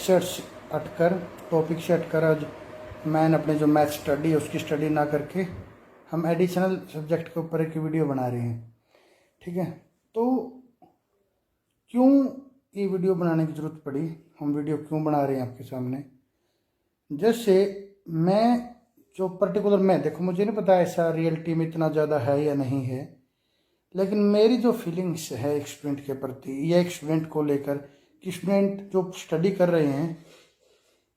Shirts हटकर topic से हटकर आज मैंने अपने जो मैथ स्टडी है उसकी स्टडी ना करके हम एडिशनल सब्जेक्ट के ऊपर एक वीडियो बना रहे हैं। ठीक है, तो क्यों ये वीडियो बनाने की ज़रूरत पड़ी, हम वीडियो क्यों बना रहे हैं आपके सामने। जैसे मैं जो पर्टिकुलर मैं देखो, मुझे नहीं पता ऐसा रियलिटी में इतना ज़्यादा है या नहीं है, लेकिन मेरी जो फीलिंग्स है एक स्टूडेंट के प्रति या एक स्टूडेंट को लेकर कि स्टूडेंट जो स्टडी कर रहे हैं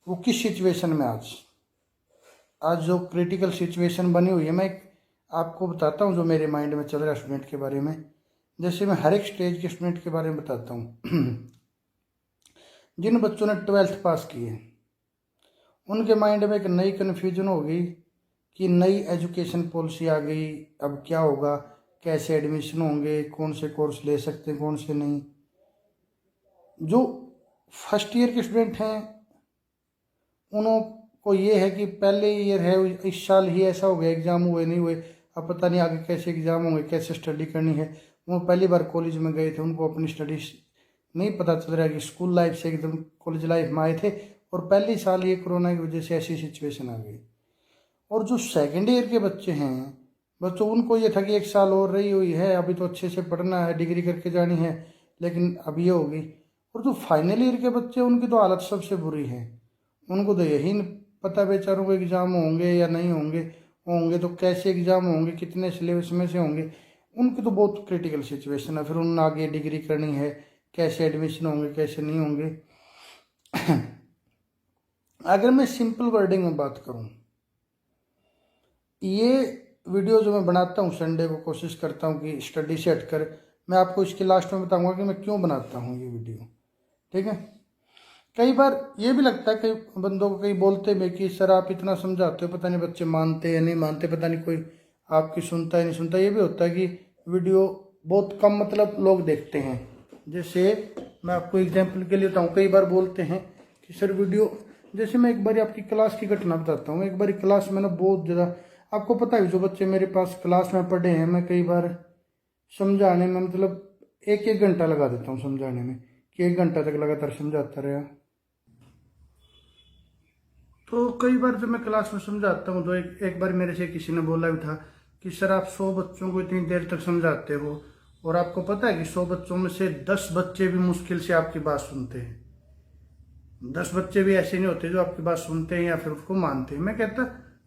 वो किस सिचुएशन में आज जो क्रिटिकल सिचुएशन बनी हुई है, मैं आपको बताता हूँ जो मेरे माइंड में चल रहा है स्टूडेंट के बारे में। जैसे मैं हर एक स्टेज के स्टूडेंट के बारे में बताता हूँ। जिन बच्चों ने 12th पास की है उनके माइंड में एक नई कन्फ्यूजन हो गई कि नई एजुकेशन पॉलिसी आ गई, अब क्या होगा, कैसे एडमिशन होंगे, कौन से कोर्स ले सकते हैं कौन से नहीं। जो फर्स्ट ईयर के स्टूडेंट हैं उनको ये है कि पहले ईयर है, इस साल ही ऐसा हो गया, एग्ज़ाम हुए नहीं हुए, अब पता नहीं आगे कैसे एग्ज़ाम होंगे, कैसे स्टडी करनी है। वो पहली बार कॉलेज में गए थे, उनको अपनी स्टडी नहीं पता चल रहा है कि स्कूल लाइफ से एकदम कॉलेज लाइफ में आए थे और पहली साल ये कोरोना की वजह से ऐसी सिचुएशन आ गई। और जो सेकेंड ईयर के बच्चे हैं बच्चों, उनको ये था कि एक साल और रही हुई है, अभी तो अच्छे से पढ़ना है, डिग्री करके जानी है, लेकिन अब ये होगी। और जो फाइनल ईयर के बच्चे उनकी तो हालत सबसे बुरी है, उनको तो यही नहीं पता बेचारों को एग्ज़ाम होंगे या नहीं होंगे, होंगे तो कैसे एग्ज़ाम होंगे, कितने सिलेबस में से होंगे। उनकी तो बहुत क्रिटिकल सिचुएशन है। फिर उन्हें आगे डिग्री करनी है, कैसे एडमिशन होंगे कैसे नहीं होंगे। अगर मैं सिंपल वर्डिंग में बात करूं, ये वीडियो जो मैं बनाता हूं संडे को, कोशिश करता हूं कि स्टडी से हटकर मैं आपको इसके लास्ट में बताऊंगा कि मैं क्यों बनाता हूं ये वीडियो। ठीक है, कई बार ये भी लगता है, कई बंदों को कई बोलते हैं कि सर आप इतना समझाते हो, पता नहीं बच्चे मानते या नहीं मानते, पता नहीं कोई आपकी सुनता है नहीं सुनता। ये भी होता है कि वीडियो बहुत कम मतलब लोग देखते हैं। जैसे मैं आपको एग्जांपल के लिए बताऊँ, कई बार बोलते हैं कि सर वीडियो, जैसे मैं एक बार आपकी क्लास की घटना बताता हूँ। एक बार क्लास में ना बहुत ज़्यादा, आपको पता है जो बच्चे मेरे पास क्लास में पढ़े हैं, मैं कई बार समझाने में मतलब एक एक घंटा लगा देता हूँ समझाने में, कि 1 घंटा तक लगातार समझाता रहा। तो कई बार जब मैं क्लास में समझाता हूँ तो एक बार मेरे से किसी ने बोला भी था कि सर आप 100 बच्चों को इतनी देर तक समझाते हो और आपको पता है कि 100 बच्चों में से 10 बच्चे भी मुश्किल से आपकी बात सुनते हैं। 10 बच्चे भी ऐसे नहीं होते जो आपकी बात सुनते हैं या फिर उसको मानते हैं।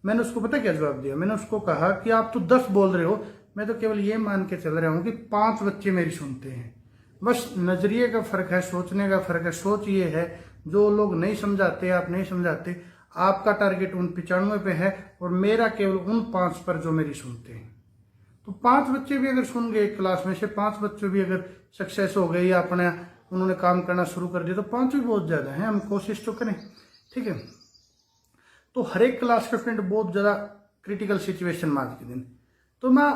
मैंने उसको पता क्या जवाब दिया, मैंने उसको कहा कि आप तो 10 बोल रहे हो, मैं तो केवल ये मान के चल रहा हूँ कि 5 बच्चे मेरी सुनते हैं। बस नजरिए का फर्क है, सोचने का फर्क है। सोच ये है, जो लोग नहीं समझाते, आप नहीं समझाते, आपका टारगेट उन 95 पे है और मेरा केवल उन 5 पर जो मेरी सुनते हैं। तो 5 बच्चे भी अगर सुन गए, क्लास में से 5 बच्चे भी अगर सक्सेस हो गए या अपने उन्होंने काम करना शुरू कर दिया, तो 5 भी बहुत ज्यादा है, हम कोशिश तो करें। ठीक है, तो हर एक क्लास का स्टूडेंट बहुत ज्यादा क्रिटिकल सिचुएशन में आज के दिन। तो मैं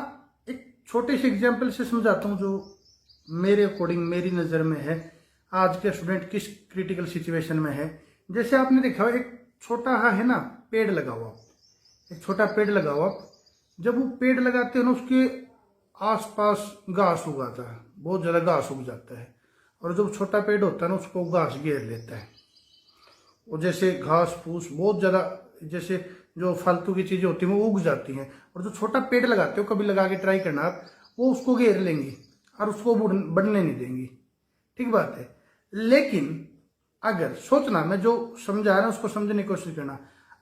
एक छोटे से एग्जाम्पल से समझाता हूँ जो मेरे अकॉर्डिंग मेरी नज़र में है आज के स्टूडेंट किस क्रिटिकल सिचुएशन में है। जैसे आपने देखा एक छोटा है ना पेड़ लगा हुआ, एक छोटा पेड़ लगा हुआ, जब वो पेड़ लगाते हैं ना उसके आसपास घास उगाता है, बहुत ज़्यादा घास उग जाता है। और जब छोटा पेड़ होता है ना उसको घास घेर लेता है। और जैसे घास फूस बहुत ज़्यादा, जैसे जो फालतू की चीज़ें होती हैं वो उग जाती हैं। और जो छोटा पेड़ लगाते हो, कभी लगा के ट्राई करना आप, वो उसको घेर लेंगी और उसको बढ़ने नहीं देंगी। ठीक बात है। लेकिन अगर सोचना, मैं जो समझा रहा हूं उसको समझने की कोशिश करना,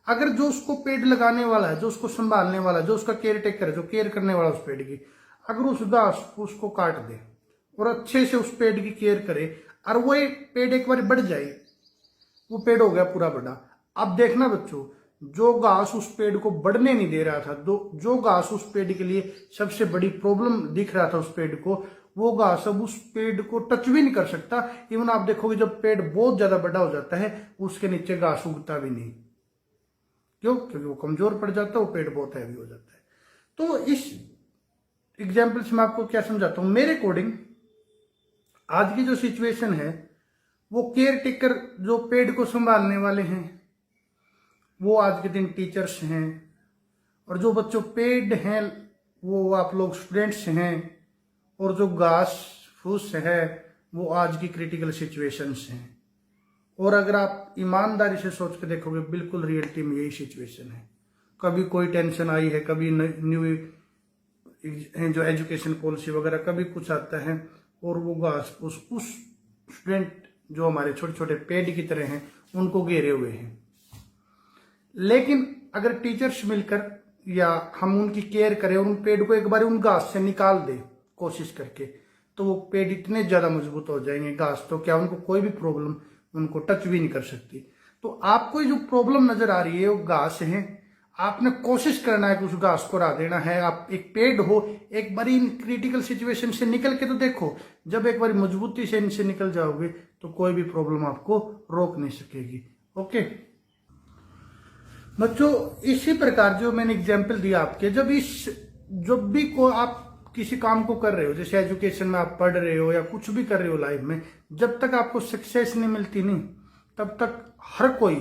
अगर जो उसको पेड़ लगाने वाला है, जो उसको संभालने वाला है, जो उसका केयर टेकर है, जो केयर करने वाला उस पेड़ की, अगर उस घास उसको काट दे और अच्छे से उस पेड़ की केयर करे और वो पेड़ एक बार बढ़ जाए, वो पेड़ हो गया पूरा बड़ा। अब देखना बच्चों, जो घास उस पेड़ को बढ़ने नहीं दे रहा था, जो घास उस पेड़ के लिए सबसे बड़ी प्रॉब्लम दिख रहा था उस पेड़ को, वो घास अब उस पेड़ को टच भी नहीं कर सकता। इवन आप देखोगे जब पेड़ बहुत ज्यादा बड़ा हो जाता है उसके नीचे घास उगता भी नहीं। क्यों? क्योंकि वो कमजोर पड़ जाता है, वो पेड़ बहुत हैवी हो जाता है। तो इस एग्जाम्पल से मैं आपको क्या समझाता हूं, मेरे अकॉर्डिंग आज की जो सिचुएशन है, वो केयर टेकर जो पेड़ को संभालने वाले हैं वो आज के दिन टीचर्स हैं, और जो बच्चों पेड हैं वो आप लोग स्टूडेंट्स हैं, और जो घास फूस है वो आज की क्रिटिकल सिचुएशंस हैं। और अगर आप ईमानदारी से सोच के देखोगे, बिल्कुल रियलिटी में यही सिचुएशन है। कभी कोई टेंशन आई है, कभी न्यू जो एजुकेशन पॉलिसी वगैरह कभी कुछ आता है, और वो घास उस स्टूडेंट जो हमारे छोटे छोटे पेड़ की तरह हैं उनको घेरे हुए हैं। लेकिन अगर टीचर्स मिलकर या हम उनकी केयर करें और उन पेड़ को एक बार उन घास से निकाल दे कोशिश करके, तो वो पेड़ इतने ज्यादा मजबूत हो जाएंगे, घास तो क्या उनको कोई भी प्रॉब्लम उनको टच भी नहीं कर सकती। तो आपको जो प्रॉब्लम नजर आ रही है वो घास है, आपने कोशिश करना है कि उस घास को हटा देना है। आप एक पेड़ हो, एक बारी इन क्रिटिकल सिचुएशन से निकल के तो देखो, जब एक बार मजबूती से इनसे निकल जाओगे तो कोई भी प्रॉब्लम आपको रोक नहीं सकेगी। ओके बच्चों, इसी प्रकार जो मैंने एग्जाम्पल दिया आपके, जब भी को आप किसी काम को कर रहे हो, जैसे एजुकेशन में आप पढ़ रहे हो या कुछ भी कर रहे हो लाइफ में, जब तक आपको सक्सेस नहीं मिलती नहीं, तब तक हर कोई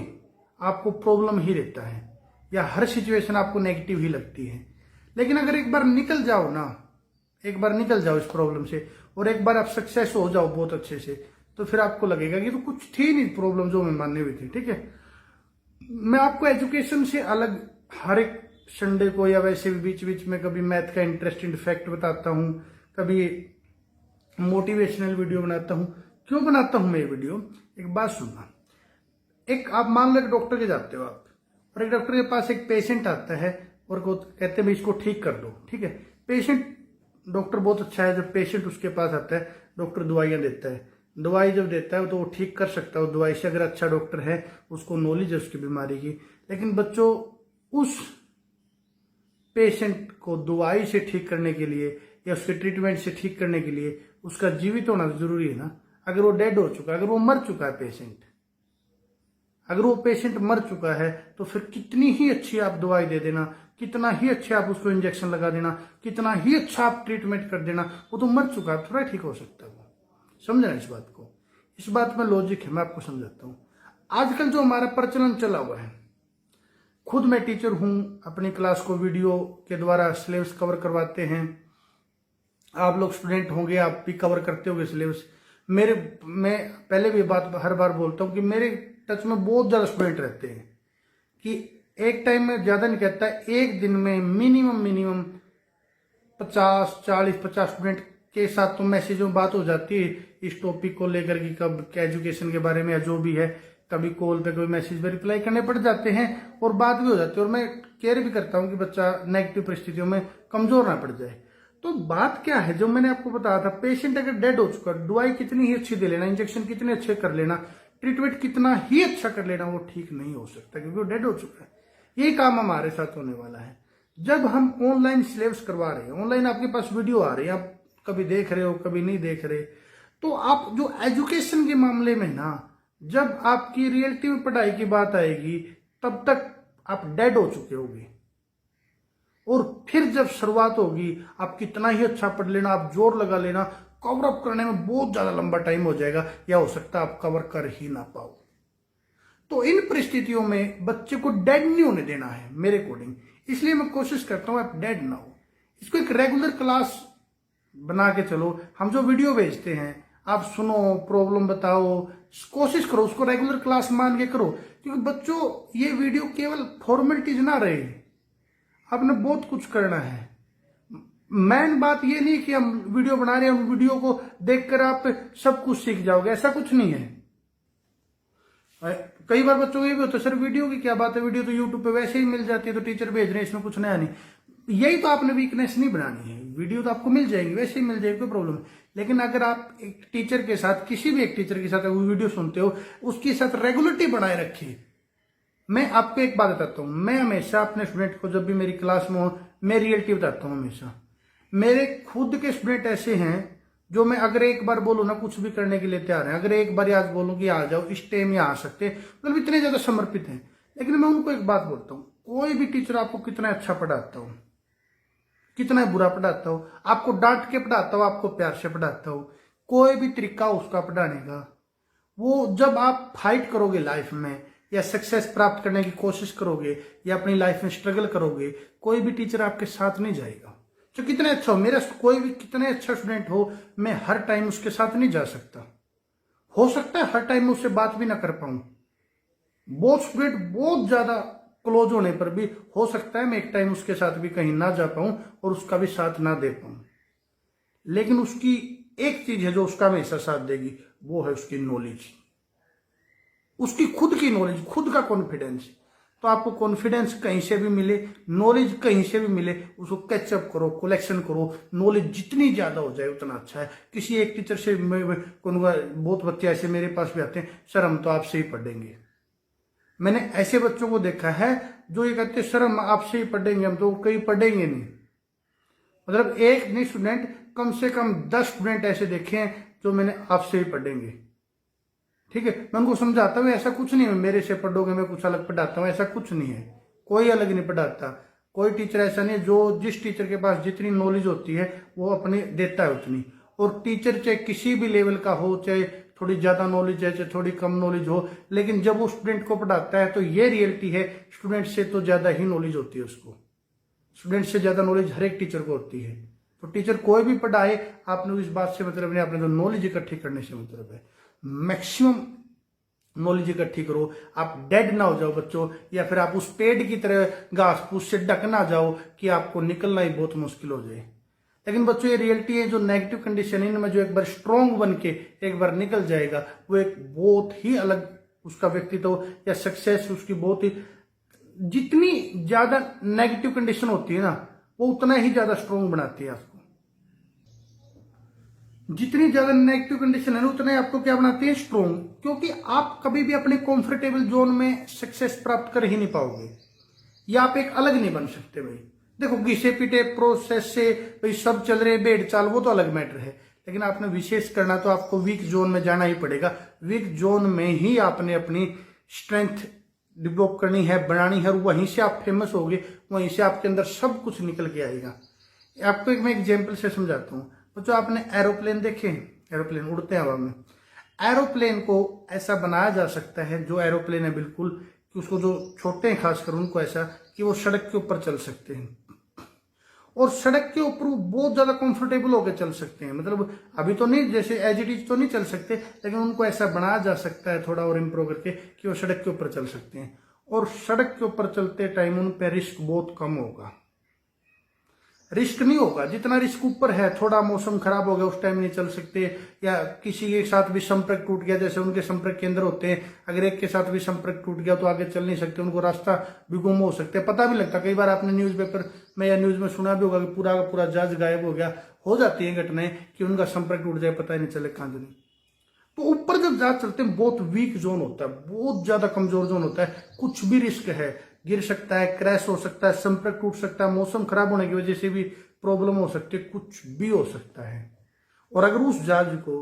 आपको प्रॉब्लम ही रहता है या हर सिचुएशन आपको नेगेटिव ही लगती है। लेकिन अगर एक बार निकल जाओ ना, एक बार निकल जाओ इस प्रॉब्लम से और एक बार आप सक्सेस हो जाओ बहुत अच्छे से, तो फिर आपको लगेगा कि तो कुछ थी नहीं प्रॉब्लम जो मैं मानने हुई थी। ठीक है, मैं आपको एजुकेशन से अलग हर एक संडे को या वैसे भी बीच बीच में कभी मैथ का इंटरेस्टिंग फैक्ट बताता हूँ, कभी मोटिवेशनल वीडियो बनाता हूँ। क्यों बनाता हूँ मैं ये वीडियो? एक बात सुनना, एक आप मान लो एक डॉक्टर के जाते हो आप, और एक डॉक्टर के पास एक पेशेंट आता है और कहते हैं इसको ठीक कर दो। ठीक है, पेशेंट, डॉक्टर बहुत अच्छा है, जब पेशेंट उसके पास आता है डॉक्टर दवाइयां देता है, दवाई जब देता है तो वो ठीक कर सकता है दवाई से, अगर अच्छा डॉक्टर है, उसको नॉलेज है उसकी बीमारी की। लेकिन बच्चों, उस पेशेंट को दवाई से ठीक करने के लिए या उसके ट्रीटमेंट से ठीक करने के लिए उसका जीवित होना जरूरी है ना। अगर वो डेड हो चुका है, अगर वो मर चुका है पेशेंट, अगर वो पेशेंट मर चुका है, तो फिर कितनी ही अच्छी आप दवाई दे देना, कितना ही अच्छा आप उसको इंजेक्शन लगा देना, कितना ही अच्छा आप ट्रीटमेंट कर देना, वो तो मर चुका है, थोड़ा ठीक हो सकता है वो। समझना इस बात को, इस बात में लॉजिक है, मैं आपको समझाता हूं। आजकल जो हमारा प्रचलन चला हुआ है, खुद मैं टीचर हूं, अपनी क्लास को वीडियो के द्वारा सिलेबस कवर करवाते हैं, आप लोग स्टूडेंट होंगे, आप भी कवर करते होंगे सिलेबस। मैं पहले भी बात हर बार बोलता हूं कि मेरे टच में बहुत ज्यादा स्टूडेंट रहते हैं, कि एक टाइम में ज्यादा नहीं कहता, एक दिन में मिनिमम 50 स्टूडेंट के साथ तो मैसेज में बात हो जाती है इस टॉपिक को लेकर कि कब एजुकेशन के बारे में या जो भी है। कभी कॉल पे कोई मैसेज पे रिप्लाई करने पड़ जाते हैं और बात भी हो जाती है, और मैं केयर भी करता हूं कि बच्चा नेगेटिव परिस्थितियों में कमजोर ना पड़ जाए। तो बात क्या है, जो मैंने आपको बताया था, पेशेंट अगर डेड हो चुका, दवाई कितनी ही अच्छी दे लेना, इंजेक्शन कितने अच्छे कर लेना, ट्रीटमेंट कितना ही अच्छा कर लेना, वो ठीक नहीं हो सकता क्योंकि वो डेड हो चुका है। यही काम हमारे साथ होने वाला है। जब हम ऑनलाइन सिलेबस करवा रहे हैं, ऑनलाइन आपके पास वीडियो आ रही है, आप कभी देख रहे हो कभी नहीं देख रहे, तो आप जो एजुकेशन के मामले में ना, जब आपकी रियलिटी में पढ़ाई की बात आएगी, तब तक आप डेड हो चुके होगे। और फिर जब शुरुआत होगी, आप कितना ही अच्छा पढ़ लेना, आप जोर लगा लेना, कवर अप करने में बहुत ज्यादा लंबा टाइम हो जाएगा, या हो सकता है आप कवर कर ही ना पाओ। तो इन परिस्थितियों में बच्चे को डेड नहीं होने देना है मेरे अकॉर्डिंग। इसलिए मैं कोशिश करता हूं आप डेड ना हो, इसको एक रेगुलर क्लास बना के चलो। हम जो वीडियो भेजते हैं आप सुनो, प्रॉब्लम बताओ, कोशिश करो उसको रेगुलर क्लास मान के करो, क्योंकि बच्चों ये वीडियो केवल फॉर्मेलिटीज ना रहे, आपने बहुत कुछ करना है। मेन बात ये नहीं कि हम वीडियो बना रहे हैं, उन वीडियो को देखकर आप सब कुछ सीख जाओगे, ऐसा कुछ नहीं है। कई बार बच्चों को ये भी होता है, सर वीडियो की क्या बात है, वीडियो तो यूट्यूब पे वैसे ही मिल जाती है, तो टीचर भेज रहे हैं, इसमें कुछ नया नहीं। यही तो आपने वीकनेस नहीं बनानी है, वीडियो तो आपको मिल जाएंगी, वैसे ही मिल जाएगी, कोई प्रॉब्लम नहीं। लेकिन अगर आप एक टीचर के साथ, किसी भी एक टीचर के साथ वो वीडियो सुनते हो, उसके साथ रेगुलरिटी बनाए रखिए। मैं आपको एक बात बताता हूं, मैं हमेशा अपने स्टूडेंट को जब भी मेरी क्लास में हो, मैं रियलिटी बताता हूं हमेशा। मेरे खुद के स्टूडेंट ऐसे हैं जो मैं अगर एक बार बोलूं ना, कुछ भी करने के लिए तैयार है। अगर एक बार आज बोलूं कि आ जाओ, इस टाइम यहाँ आ सकते, मतलब इतने ज्यादा समर्पित हैं। लेकिन मैं उनको एक बात बोलता हूं, कोई भी टीचर आपको कितना अच्छा पढ़ाता हो, कितना बुरा पढ़ाता हो, आपको डांट के पढ़ाता हो, आपको प्यार से पढ़ाता हो, कोई भी तरीका उसका पढ़ाने का, वो जब आप फाइट करोगे लाइफ में या सक्सेस प्राप्त करने की कोशिश करोगे या अपनी लाइफ में स्ट्रगल करोगे, कोई भी टीचर आपके साथ नहीं जाएगा। जो कितने अच्छा हो, मेरा कोई भी कितने अच्छा स्टूडेंट हो, मैं हर टाइम उसके साथ नहीं जा सकता। हो सकता है हर टाइम में उससे बात भी ना कर पाऊं, बहुत स्टूडेंट बहुत ज्यादा क्लोज होने पर भी हो सकता है मैं एक टाइम उसके साथ भी कहीं ना जा पाऊं और उसका भी साथ ना दे पाऊं। लेकिन उसकी एक चीज है जो उसका हमेशा साथ देगी, वो है उसकी नॉलेज, उसकी खुद की नॉलेज, खुद का कॉन्फिडेंस। तो आपको कॉन्फिडेंस कहीं से भी मिले, नॉलेज कहीं से भी मिले, उसको कैचअप करो, कलेक्शन करो। नॉलेज जितनी ज्यादा हो जाए उतना अच्छा है। किसी एक टीचर से बहुत बच्चे ऐसे मेरे पास भी आते हैं, सर हम तो आपसे ही पढ़ेंगे। मैंने ऐसे बच्चों को देखा है जो ये कहते हैं सर हम आपसे ही पढ़ेंगे, हम तो कहीं पढ़ेंगे नहीं। मतलब एक नहीं स्टूडेंट, कम से कम 10 स्टूडेंट ऐसे देखे हैं जो मैंने आपसे ही पढ़ेंगे। ठीक है, मैं उनको समझाता हूँ ऐसा कुछ नहीं है मेरे से पढ़ोगे मैं कुछ अलग पढ़ाता हूँ, ऐसा कुछ नहीं है, कोई अलग नहीं पढ़ाता। कोई टीचर ऐसा नहीं है, जो जिस टीचर के पास जितनी नॉलेज होती है वो अपने देता है उतनी। और टीचर चाहे किसी भी लेवल का हो, चाहे थोड़ी ज्यादा नॉलेज है चाहे थोड़ी कम नॉलेज हो, लेकिन जब वो स्टूडेंट को पढ़ाता है तो ये रियलिटी है स्टूडेंट से तो ज्यादा ही नॉलेज होती है उसको। स्टूडेंट से ज्यादा नॉलेज हर एक टीचर को होती है। तो टीचर कोई भी पढ़ाए, आपने इस बात से मतलब नहीं, आपने तो नॉलेज इकट्ठी करने से मतलब है। मैक्सिमम नॉलेज इकट्ठी करो, आप डेड ना हो जाओ बच्चों, या फिर आप उस पेड़ की तरह घास फूस से ढक ना जाओ कि आपको निकलना ही बहुत मुश्किल हो जाए। लेकिन बच्चों ये रियलिटी है, जो नेगेटिव कंडीशन इनमें जो एक बार स्ट्रॉन्ग बन के एक बार निकल जाएगा वो एक बहुत ही अलग उसका व्यक्तित्व या सक्सेस उसकी बहुत ही, जितनी ज्यादा नेगेटिव कंडीशन होती है ना वो उतना ही ज्यादा स्ट्रॉन्ग बनाती है आपको। जितनी ज्यादा नेगेटिव कंडीशन है ना उतना ही आपको क्या बनाती है, स्ट्रॉन्ग। क्योंकि आप कभी भी अपने कंफर्टेबल जोन में सक्सेस प्राप्त कर ही नहीं पाओगे, या आप एक अलग नहीं बन सकते। भाई देखो घिसे पीटे प्रोसेस से भाई सब चल रहे भेड़ चाल, वो तो अलग मैटर है, लेकिन आपने विशेष करना तो आपको वीक जोन में जाना ही पड़ेगा। वीक जोन में ही आपने अपनी स्ट्रेंथ डेवलप करनी है, बनानी है, और वहीं से आप फेमस होगे, वहीं से आपके अंदर सब कुछ निकल के आएगा। आपको एक मैं एग्जाम्पल से समझाता हूँ। बच्चों आपने एरोप्लेन देखे, एरोप्लेन उड़ते हैं हवा में। एरोप्लेन को ऐसा बनाया जा सकता है, जो एरोप्लेन है बिल्कुल, कि उसको जो छोटे हैं खासकर उनको ऐसा कि वो सड़क के ऊपर चल सकते हैं, और सड़क के ऊपर वो बहुत ज्यादा कंफर्टेबल होकर चल सकते हैं। मतलब अभी तो नहीं, जैसे एज इट इज तो नहीं चल सकते, लेकिन उनको ऐसा बनाया जा सकता है थोड़ा और इम्प्रूव करके कि वो सड़क के ऊपर चल सकते हैं। और सड़क के ऊपर चलते टाइम उन पर रिस्क बहुत कम होगा, रिस्क नहीं होगा जितना रिस्क ऊपर है। थोड़ा मौसम खराब हो गया उस टाइम नहीं चल सकते, या किसी के साथ भी संपर्क टूट गया, जैसे उनके संपर्क केंद्र होते हैं, अगर एक के साथ भी संपर्क टूट गया तो आगे चल नहीं सकते, उनको रास्ता भी गुम हो सकते हैं, पता भी लगता। कई बार आपने न्यूज़पेपर में या न्यूज में सुना भी होगा कि पूरा का पूरा जहाज गायब हो गया। हो जाती है घटनाएं कि उनका संपर्क टूट जाए, पता ही नहीं चले कहां नहीं। तो ऊपर जब जहाज चलते हैं बहुत वीक जोन होता है, बहुत ज्यादा कमजोर जोन होता है, कुछ भी रिस्क है, गिर सकता है, क्रैश हो सकता है, संपर्क टूट सकता है, मौसम खराब होने की वजह से भी प्रॉब्लम हो सकती है, कुछ भी हो सकता है। और अगर उस जहाज को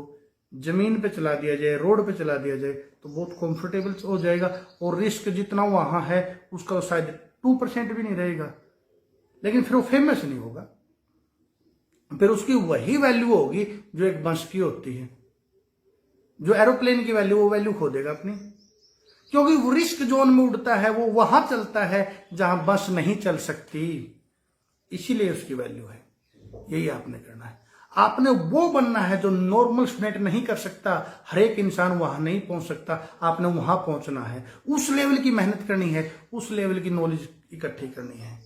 जमीन पे चला दिया जाए, रोड पे चला दिया जाए, तो बहुत कंफर्टेबल हो जाएगा, और रिस्क जितना वहां है उसका शायद 2% भी नहीं रहेगा। लेकिन फिर वो फेमस नहीं होगा, फिर उसकी वही वैल्यू होगी जो एक बस की होती है। जो एरोप्लेन की वैल्यू, वो वैल्यू खो देगा अपनी, क्योंकि वो रिस्क जोन में उड़ता है, वो वहां चलता है जहां बस नहीं चल सकती, इसीलिए उसकी वैल्यू है। यही आपने करना है, आपने वो बनना है जो नॉर्मल स्टूडेंट नहीं कर सकता, हर एक इंसान वहां नहीं पहुंच सकता, आपने वहां पहुंचना है, उस लेवल की मेहनत करनी है, उस लेवल की नॉलेज इकट्ठी करनी है।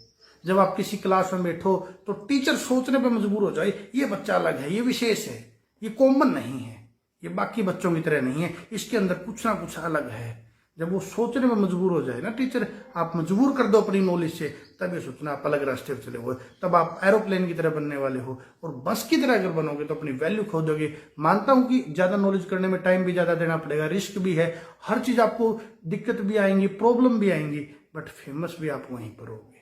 जब आप किसी क्लास में बैठो तो टीचर सोचने पे मजबूर हो जाए, ये बच्चा अलग है, ये विशेष है, ये कॉमन नहीं है, ये बाकी बच्चों की तरह नहीं है, इसके अंदर कुछ ना कुछ अलग है। जब वो सोचने में मजबूर हो जाए ना टीचर, आप मजबूर कर दो अपनी नॉलेज से, तब ये सोचना आप अलग रास्ते पर चले हुए, तब आप एरोप्लेन की तरह बनने वाले हो। और बस की तरह अगर बनोगे तो अपनी वैल्यू खो दोगे। मानता हूं कि ज्यादा नॉलेज करने में टाइम भी ज्यादा देना पड़ेगा, रिस्क भी है, हर चीज आपको दिक्कत भी आएंगी, प्रॉब्लम भी आएंगी, बट फेमस भी आप वहीं पर होगे,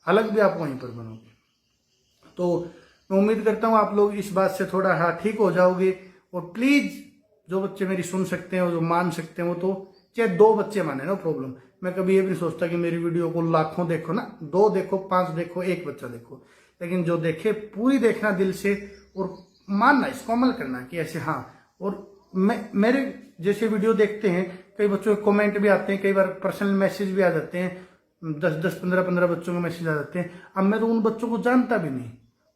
अलग भी आप वहीं पर बनोगे। तो मैं उम्मीद करता हूं आप लोग इस बात से थोड़ा ठीक हो जाओगे। और प्लीज जो बच्चे मेरी सुन सकते हैं, जो मान सकते हैं, वो तो चाहे 2 बच्चे माने, नो प्रॉब्लम। मैं कभी ये भी नहीं सोचता कि मेरी वीडियो को लाखों देखो ना, 2 देखो, 5 देखो, 1 बच्चा देखो, लेकिन जो देखे पूरी देखना दिल से, और मानना, इसको अमल करना कि ऐसे हाँ। और मेरे जैसे वीडियो देखते हैं, कई बच्चों के कमेंट भी आते हैं, कई बार पर्सनल मैसेज भी आ जाते हैं, 10-10, 15-15 बच्चों के मैसेज आ जाते हैं। अब मैं तो उन बच्चों को जानता भी नहीं,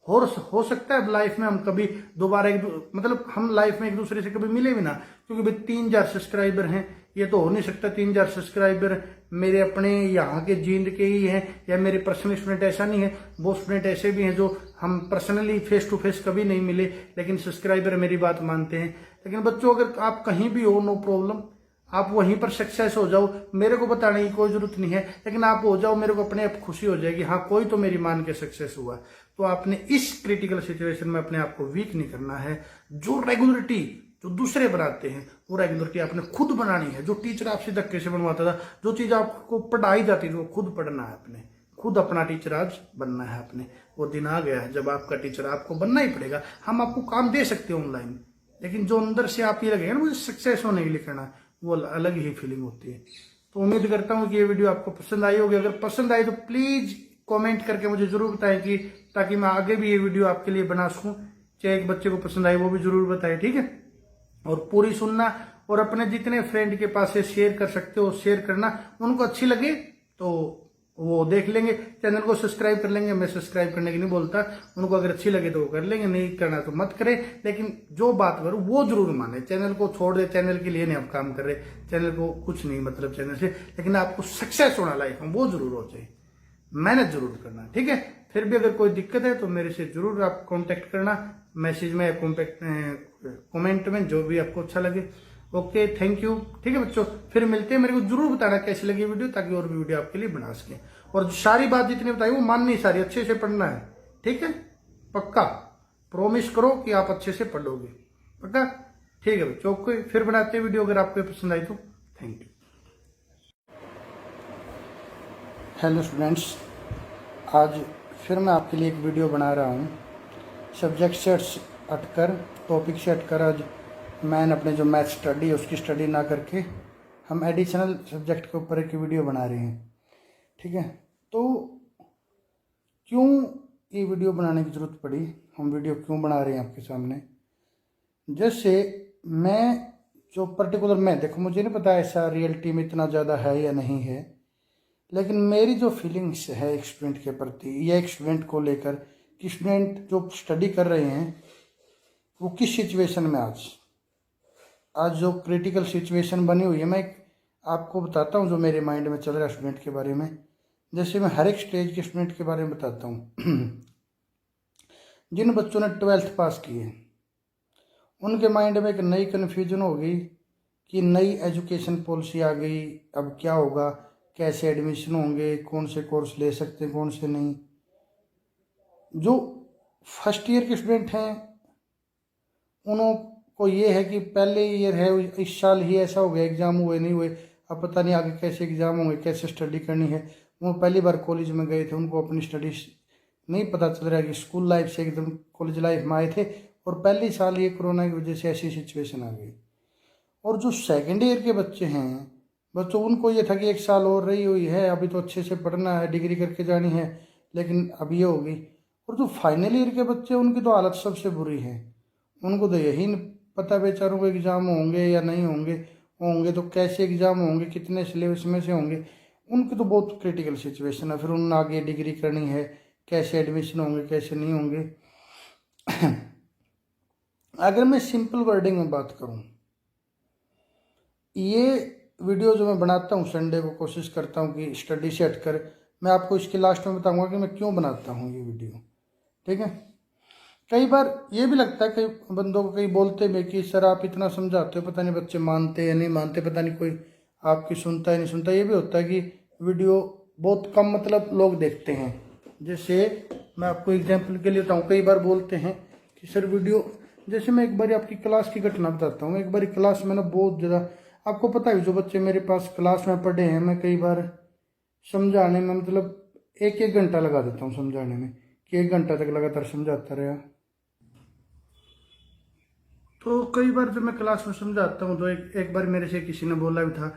हो सकता है लाइफ में हम कभी दोबारा मतलब हम लाइफ में एक दूसरे से कभी मिले भी ना, क्योंकि भाई 3000 सब्सक्राइबर हैं, ये तो हो नहीं सकता 3000 सब्सक्राइबर मेरे अपने यहाँ के जींद के ही हैं या मेरे पर्सनल स्टूडेंट, ऐसा नहीं है। वो स्टूडेंट ऐसे भी हैं जो हम पर्सनली फेस टू फेस कभी नहीं मिले, लेकिन सब्सक्राइबर मेरी बात मानते हैं। लेकिन बच्चों, अगर आप कहीं भी हो, नो प्रॉब्लम, आप वहीं पर सक्सेस हो जाओ, मेरे को बताने की कोई जरूरत नहीं है, लेकिन आप हो जाओ, मेरे को अपने आप खुशी हो जाएगी, हाँ कोई तो मेरी मान के सक्सेस हुआ। तो आपने इस क्रिटिकल सिचुएशन में अपने आप को वीक नहीं करना है। जो रेगुलरिटी जो दूसरे बनाते हैं वो रेगुलरिटी आपने खुद बनानी है। जो टीचर आपसे धक्के से बनवाता था, जो चीज आपको पढ़ाई जाती थी, वो खुद पढ़ना है आपने, खुद अपना टीचर आज बनना है आपने। वो दिन आ गया है जब आपका टीचर आपको बनना ही पड़ेगा। हम आपको काम दे सकते हैं ऑनलाइन, लेकिन जो अंदर से आप ये लगेगा ना मुझे सक्सेस होने के लिए करना है, वो अलग ही फीलिंग होती है। तो उम्मीद करता हूँ कि ये वीडियो आपको पसंद आई होगी। अगर पसंद आई तो प्लीज कमेंट करके मुझे जरूर बताएं, कि ताकि मैं आगे भी ये वीडियो आपके लिए बना सकूं। चाहे एक बच्चे को पसंद आई वो भी जरूर बताएं, ठीक है। और पूरी सुनना, और अपने जितने फ्रेंड के पास से शेयर कर सकते हो शेयर करना। उनको अच्छी लगे तो वो देख लेंगे, चैनल को सब्सक्राइब कर लेंगे। मैं सब्सक्राइब करने की नहीं बोलता, उनको अगर अच्छी लगे तो वो कर लेंगे, नहीं करना तो मत करें। लेकिन जो बात करूं वो जरूर माने। चैनल को छोड़ दे, चैनल के लिए नहीं हम काम कर रहे, चैनल को कुछ नहीं मतलब चैनल से, लेकिन आपको सक्सेस होना लाइफ में वो जरूर हो जाए, मेहनत जरूर करना, ठीक है। फिर भी अगर कोई दिक्कत है तो मेरे से जरूर आप कांटेक्ट करना, मैसेज में, कमेंट में, जो भी आपको अच्छा लगे। ओके, थैंक यू, ठीक है बच्चों। फिर मिलते हैं, मेरे को जरूर बताना कैसी लगी वीडियो, ताकि और भी वीडियो आपके लिए बना सके। और सारी बात जितनी बताई वो माननी, सारी अच्छे से पढ़ना है, ठीक है। पक्का प्रॉमिस करो कि आप अच्छे से पढ़ोगे, पक्का, ठीक है बच्चों। ओके, फिर बनाते हैं वीडियो, अगर आपको पसंद आई तो। Thank you. हेलो स्टूडेंट्स, आज फिर मैं आपके लिए एक वीडियो बना रहा हूँ। सब्जेक्ट से हटकर, टॉपिक से हटकर आज मैंने अपने जो मैथ स्टडी है उसकी स्टडी ना करके हम एडिशनल सब्जेक्ट के ऊपर एक वीडियो बना रहे हैं, ठीक है। तो क्यों ये वीडियो बनाने की ज़रूरत पड़ी, हम वीडियो क्यों बना रहे हैं आपके सामने। जैसे मैं जो पर्टिकुलर, मैं देखो मुझे नहीं पता ऐसा रियलिटी में इतना ज़्यादा है या नहीं है, लेकिन मेरी जो फीलिंग्स है एक स्टूडेंट के प्रति या एक स्टूडेंट को लेकर, कि स्टूडेंट जो स्टडी कर रहे हैं वो किस सिचुएशन में आज जो क्रिटिकल सिचुएशन बनी हुई है, मैं आपको बताता हूँ जो मेरे माइंड में चल रहा है स्टूडेंट के बारे में। जैसे मैं हर एक स्टेज के स्टूडेंट के बारे में बताता हूँ। जिन बच्चों ने 12th पास की है उनके माइंड में एक नई कन्फ्यूजन हो गई कि नई एजुकेशन पॉलिसी आ गई, अब क्या होगा, कैसे एडमिशन होंगे, कौन से कोर्स ले सकते हैं, कौन से नहीं। जो फर्स्ट ईयर के स्टूडेंट हैं उनको ये है कि पहले ईयर है, इस साल ही ऐसा हो गया, एग्जाम हुए नहीं हुए, अब पता नहीं आगे कैसे एग्जाम होंगे, कैसे स्टडी करनी है। वो पहली बार कॉलेज में गए थे, उनको अपनी स्टडीज नहीं पता चल रहा है कि स्कूल लाइफ से एकदम कॉलेज लाइफ में आए थे, और पहली साल ये कोरोना की वजह से ऐसी सिचुएशन आ गई। और जो सेकेंड ईयर के बच्चे हैं, बच्चों उनको ये था कि एक साल और रही हुई है, अभी तो अच्छे से पढ़ना है, डिग्री करके जानी है, लेकिन अब ये होगी। और जो फाइनल ईयर के बच्चे, उनकी तो हालत सबसे बुरी है। उनको तो यही नहीं पता बेचारों को एग्जाम होंगे या नहीं होंगे, होंगे तो कैसे एग्जाम होंगे, कितने सिलेबस में से होंगे। उनकी तो बहुत क्रिटिकल सिचुएशन है। फिर उन्हें आगे डिग्री करनी है, कैसे एडमिशन होंगे, कैसे नहीं होंगे। अगर मैं सिंपल वर्डिंग में बात करूं, ये वीडियो जो मैं बनाता हूं संडे को, कोशिश करता हूं कि स्टडी से हटकर, मैं आपको इसके लास्ट में बताऊंगा कि मैं क्यों बनाता हूं ये वीडियो, ठीक है। कई बार ये भी लगता है, कई बंदों को कई बोलते हैं कि सर आप इतना समझाते हो, पता नहीं बच्चे मानते या नहीं मानते, पता नहीं कोई आपकी सुनता है नहीं सुनता। ये भी होता है कि वीडियो बहुत कम मतलब लोग देखते हैं। जैसे मैं आपको एग्जाम्पल के लिए बताऊँ, कई बार बोलते हैं कि सर वीडियो, जैसे मैं एक बार आपकी क्लास की घटना बताता हूँ। एक बार क्लास में ना बहुत ज़्यादा, आपको पता है जो बच्चे मेरे पास क्लास में पढ़े हैं, मैं कई बार समझाने में मतलब 1-1 घंटा लगा देता हूँ समझाने में, कि 1 घंटा तक लगातार समझाता रहा। तो कई बार जब मैं क्लास में समझाता हूँ तो एक बार मेरे से किसी ने बोला भी था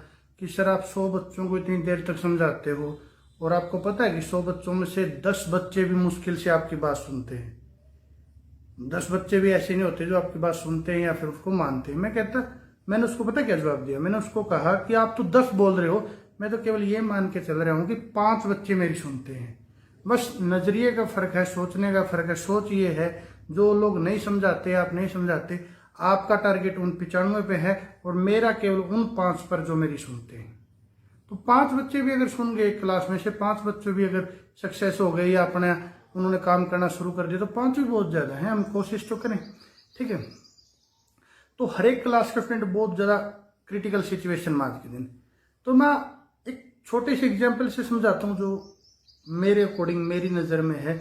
कि सर आप 100 बच्चों को इतनी देर तक समझाते हो, और आपको पता है कि 100 बच्चों में से 10 बच्चे भी मुश्किल से आपकी बात सुनते हैं। 10 बच्चे भी ऐसे नहीं होते जो आपकी बात सुनते हैं या फिर उसको मानते हैं। मैंने उसको पता क्या जवाब दिया, मैंने उसको कहा कि आप तो 10 बोल रहे हो, मैं तो केवल ये मान के चल रहा हूँ कि 5 बच्चे मेरी सुनते हैं। बस नजरिए का फर्क है, सोचने का फर्क है। सोच ये है, जो लोग नहीं समझाते, आप नहीं समझाते, आपका टारगेट उन 95 पे है और मेरा केवल उन 5 पर जो मेरी सुनते हैं। तो 5 बच्चे भी अगर सुन गए क्लास में से, 5 बच्चे भी अगर सक्सेस हो गए या अपने उन्होंने काम करना शुरू कर दिया, तो 5 भी बहुत ज्यादा है। हम कोशिश तो करें, ठीक है। तो हर एक क्लास का स्टूडेंट बहुत ज्यादा क्रिटिकल सिचुएशन में आज के दिन। तो मैं एक छोटे से एग्जाम्पल से समझाता हूँ, जो मेरे अकॉर्डिंग मेरी नज़र में है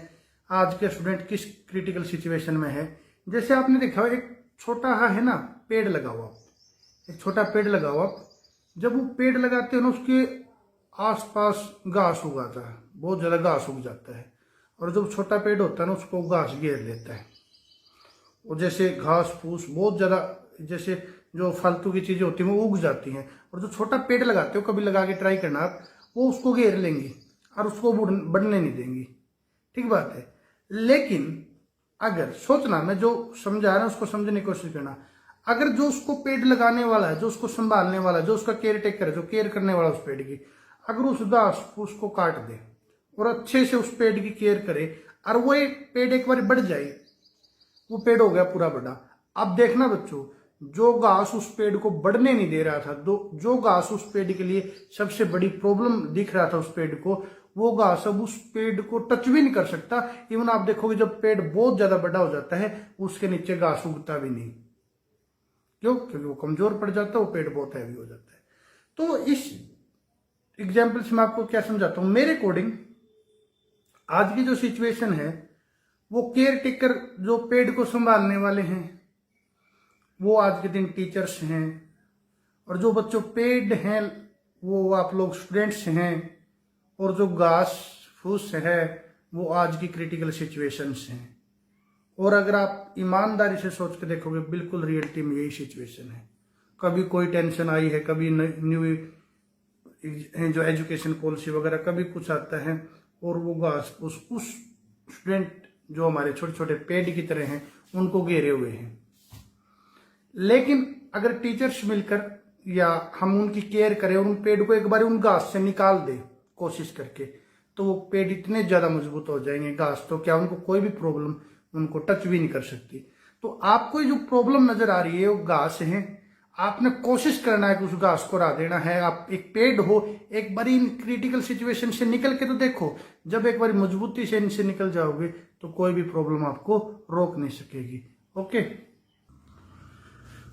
आज के स्टूडेंट किस क्रिटिकल सिचुएशन में है। जैसे आपने देखा एक छोटा है ना पेड़ लगा हुआ, एक छोटा पेड़ लगा हुआ, जब वो पेड़ लगाते हैं ना उसके आसपास घास उगाता है, बहुत ज़्यादा घास उग जाता है। और जब छोटा पेड़ होता है ना उसको घास घेर लेता है। और जैसे घास फूस बहुत ज़्यादा, जैसे जो फालतू की चीज़ें होती हैं वो उग जाती हैं। और जो छोटा पेड़ लगाते हो, कभी लगा के ट्राई करना आप, वो उसको घेर लेंगी और उसको बढ़ने नहीं देंगी, ठीक बात है। लेकिन अगर सोचना, मैं जो समझा रहा हूं उसको समझने की कोशिश करना, अगर जो उसको पेड़ लगाने वाला है, जो उसको संभालने वाला है, जो उसका केयर टेकर है, जो केयर करने वाला है उस पेड़ की, अगर उस घास फूस को काट दे और अच्छे से उस पेड़ की केयर करे और वो एक पेड़ एक बार बढ़ जाए, वो पेड़ हो गया पूरा बड़ा। अब देखना बच्चों, जो घास उस पेड़ को बढ़ने नहीं दे रहा था, जो घास उस पेड़ के लिए सबसे बड़ी प्रॉब्लम दिख रहा था उस पेड़ को, वो घास अब उस पेड़ को टच भी नहीं कर सकता। इवन आप देखोगे जब पेड़ बहुत ज्यादा बड़ा हो जाता है उसके नीचे घास उगता भी नहीं। क्यों? क्योंकि वो कमजोर पड़ जाता है, वो पेड़ बहुत हैवी हो जाता है। तो इस एग्जाम्पल से मैं आपको क्या समझाता हूं, मेरे अकॉर्डिंग आज की जो सिचुएशन है, वो केयर टेकर जो पेड़ को संभालने वाले हैं वो आज के दिन टीचर्स हैं, और जो बच्चों पेड हैं वो आप लोग स्टूडेंट्स हैं, और जो घास फूस है वो आज की क्रिटिकल सिचुएशंस हैं। और अगर आप ईमानदारी से सोच के देखोगे, बिल्कुल रियलिटी में यही सिचुएशन है। कभी कोई टेंशन आई है, कभी न्यू जो एजुकेशन पॉलिसी वगैरह, कभी कुछ आता है और वो घास फूस उस स्टूडेंट जो हमारे छोटे छोटे पेड़ की तरह हैं उनको घेरे हुए हैं। लेकिन अगर टीचर्स मिलकर या हम उनकी केयर करें और उन पेड़ को एक बार उन घास से निकाल दें कोशिश करके, तो वो पेड़ इतने ज्यादा मजबूत हो जाएंगे, घास तो क्या उनको कोई भी प्रॉब्लम उनको टच भी नहीं कर सकती। तो आपको जो प्रॉब्लम नजर आ रही है वो घास है, आपने कोशिश करना है कि उस घास को हरा देना है। आप एक पेड़ हो, एक बार इन क्रिटिकल सिचुएशन से निकल के तो देखो, जब एक बार मजबूती से इनसे निकल जाओगे तो कोई भी प्रॉब्लम आपको रोक नहीं सकेगी। ओके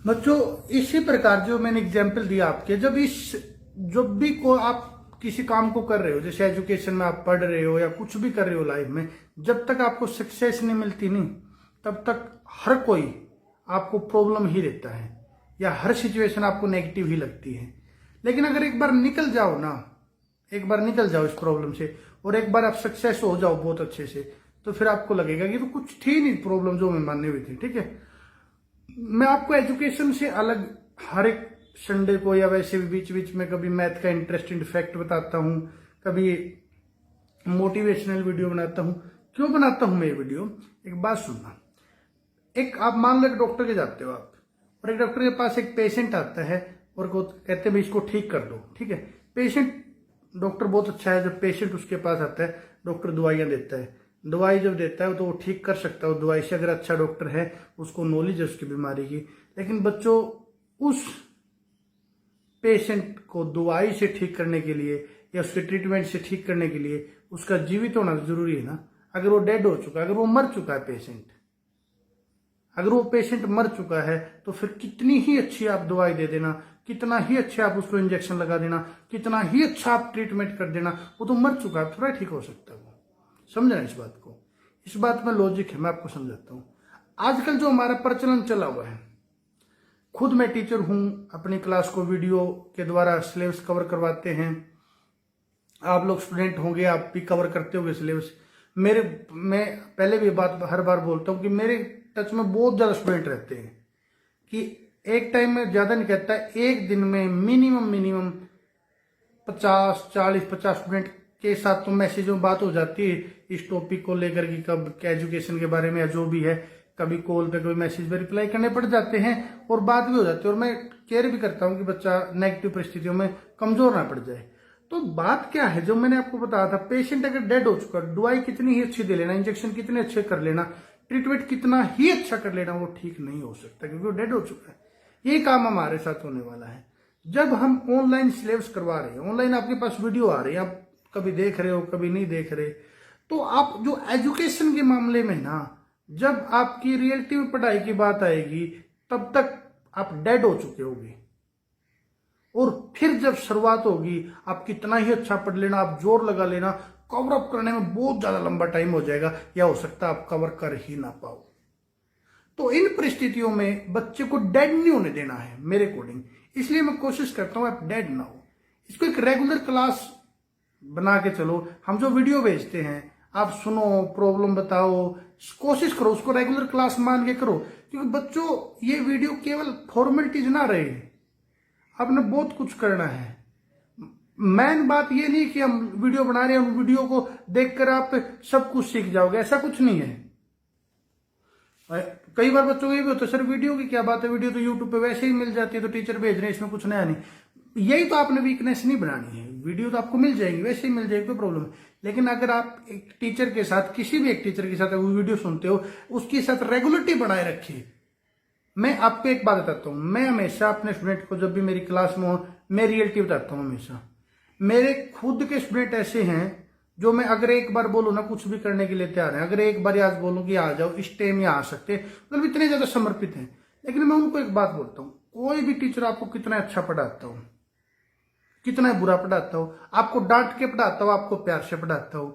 बच्चों, इसी प्रकार जो मैंने एग्जाम्पल दिया आपके, जब भी को आप किसी काम को कर रहे हो, जैसे एजुकेशन में आप पढ़ रहे हो या कुछ भी कर रहे हो लाइफ में, जब तक आपको सक्सेस नहीं मिलती नहीं, तब तक हर कोई आपको प्रॉब्लम ही देता है या हर सिचुएशन आपको नेगेटिव ही लगती है। लेकिन अगर एक बार निकल जाओ ना, एक बार निकल जाओ इस प्रॉब्लम से और एक बार आप सक्सेस हो जाओ बहुत अच्छे से, तो फिर आपको लगेगा कि तो कुछ थी नहीं प्रॉब्लम जो मैं मानने हुई थी। ठीक है, मैं आपको एजुकेशन से अलग हर एक संडे को या वैसे भी बीच बीच में कभी मैथ का इंटरेस्टिंग फैक्ट बताता हूँ, कभी मोटिवेशनल वीडियो बनाता हूँ। क्यों बनाता हूँ मैं ये वीडियो? एक बात सुनना, एक आप मान लो एक डॉक्टर के जाते हो आप, और एक डॉक्टर के पास एक पेशेंट आता है और कहते हैं भाई इसको ठीक कर दो। ठीक है, पेशेंट, डॉक्टर बहुत अच्छा है, जब पेशेंट उसके पास आता है डॉक्टर दवाइयाँ देता है, दवाई जब देता है तो वो ठीक कर सकता है दवाई से, अगर अच्छा डॉक्टर है, उसको नॉलेज है उसकी बीमारी की। लेकिन बच्चों, उस पेशेंट को दवाई से ठीक करने के लिए या उसके ट्रीटमेंट से ठीक करने के लिए उसका जीवित होना जरूरी है ना। अगर वो डेड हो चुका है, अगर वो मर चुका है पेशेंट, अगर वो पेशेंट मर चुका है, तो फिर कितनी ही अच्छी आप दवाई दे देना, कितना ही अच्छा आप उसको इंजेक्शन लगा देना, कितना ही अच्छा आप ट्रीटमेंट कर देना, वो तो मर चुका है, थोड़ा ठीक हो सकता है वो। समझना इस बात को, इस बात में लॉजिक है, मैं आपको समझाता हूँ। आजकल जो हमारा प्रचलन चला हुआ है, खुद मैं टीचर हूं, अपनी क्लास को वीडियो के द्वारा सिलेबस कवर करवाते हैं, आप लोग स्टूडेंट होंगे, आप भी कवर करते होंगे सिलेबस। मैं पहले भी बात हर बार बोलता हूं कि मेरे टच में बहुत ज्यादा स्टूडेंट रहते हैं, कि एक टाइम में ज्यादा नहीं कहता, एक दिन में मिनिमम 50 स्टूडेंट के साथ तो मैसेजों में बात हो जाती है इस टॉपिक को लेकर कि कब एजुकेशन के बारे में या जो भी है। कभी कॉल पे कोई मैसेज पे रिप्लाई करने पड़ जाते हैं और बात भी हो जाती है, और मैं केयर भी करता हूं कि बच्चा नेगेटिव परिस्थितियों में कमजोर ना पड़ जाए। तो बात क्या है, जो मैंने आपको बताया था, पेशेंट अगर डेड हो चुका, दवाई कितनी ही अच्छी दे लेना, इंजेक्शन कितने अच्छे कर लेना, ट्रीटमेंट कितना ही अच्छा कर लेना, वो ठीक नहीं हो सकता क्योंकि वो डेड हो चुका है। यही काम हमारे साथ होने वाला है। जब हम ऑनलाइन सिलेबस करवा रहे हैं, ऑनलाइन आपके पास वीडियो आ रही है, आप कभी देख रहे हो कभी नहीं देख रहे, तो आप जो एजुकेशन के मामले में ना, जब आपकी रियलिटी में पढ़ाई की बात आएगी तब तक आप डेड हो चुके होगे। और फिर जब शुरुआत होगी, आप कितना ही अच्छा पढ़ लेना, आप जोर लगा लेना, कवर अप करने में बहुत ज्यादा लंबा टाइम हो जाएगा, या हो सकता है आप कवर कर ही ना पाओ। तो इन परिस्थितियों में बच्चे को डेड नहीं होने देना है मेरे अकॉर्डिंग। इसलिए मैं कोशिश करता हूं आप डेड ना हो। इसको एक रेगुलर क्लास बना के चलो। हम जो वीडियो भेजते हैं आप सुनो, प्रॉब्लम बताओ, कोशिश करो उसको रेगुलर क्लास मान के करो। क्योंकि बच्चों, ये वीडियो केवल फॉर्मेलिटीज ना रहे, आपने बहुत कुछ करना है। मेन बात ये नहीं कि हम वीडियो बना रहे हैं, वीडियो को देखकर आप सब कुछ सीख जाओगे, ऐसा कुछ नहीं है। कई बार बच्चों को ये भी होता है, सर वीडियो की क्या बात है, वीडियो तो यूट्यूब पे वैसे ही मिल जाती है, तो टीचर भेज रहे हैं, इसमें कुछ नया नहीं। यही तो आपने वीकनेस नहीं बनानी है। वीडियो तो आपको मिल जाएगी, वैसे ही मिल जाएगी, कोई प्रॉब्लम है। लेकिन अगर आप एक टीचर के साथ, किसी भी एक टीचर के साथ वो वीडियो सुनते हो, उसके साथ रेगुलरिटी बनाए रखिए। मैं आपको एक बात बताता हूं, मैं हमेशा अपने स्टूडेंट को, जब भी मेरी क्लास में हो, मैं रियलिटी बताता हूं हमेशा। मेरे खुद के स्टूडेंट ऐसे हैं जो मैं अगर एक बार बोलूं ना, कुछ भी करने के लिए तैयार है। अगर एक बार आज बोलूं कि आ जाओ, इस टाइम में आ सकते, मतलब इतने ज्यादा समर्पित हैं। लेकिन मैं उनको एक बात बोलता हूं, कोई भी टीचर आपको कितना अच्छा पढ़ाता हो, कितना बुरा पढ़ाता हो, आपको डांट के पढ़ाता हो, आपको प्यार से पढ़ाता हो,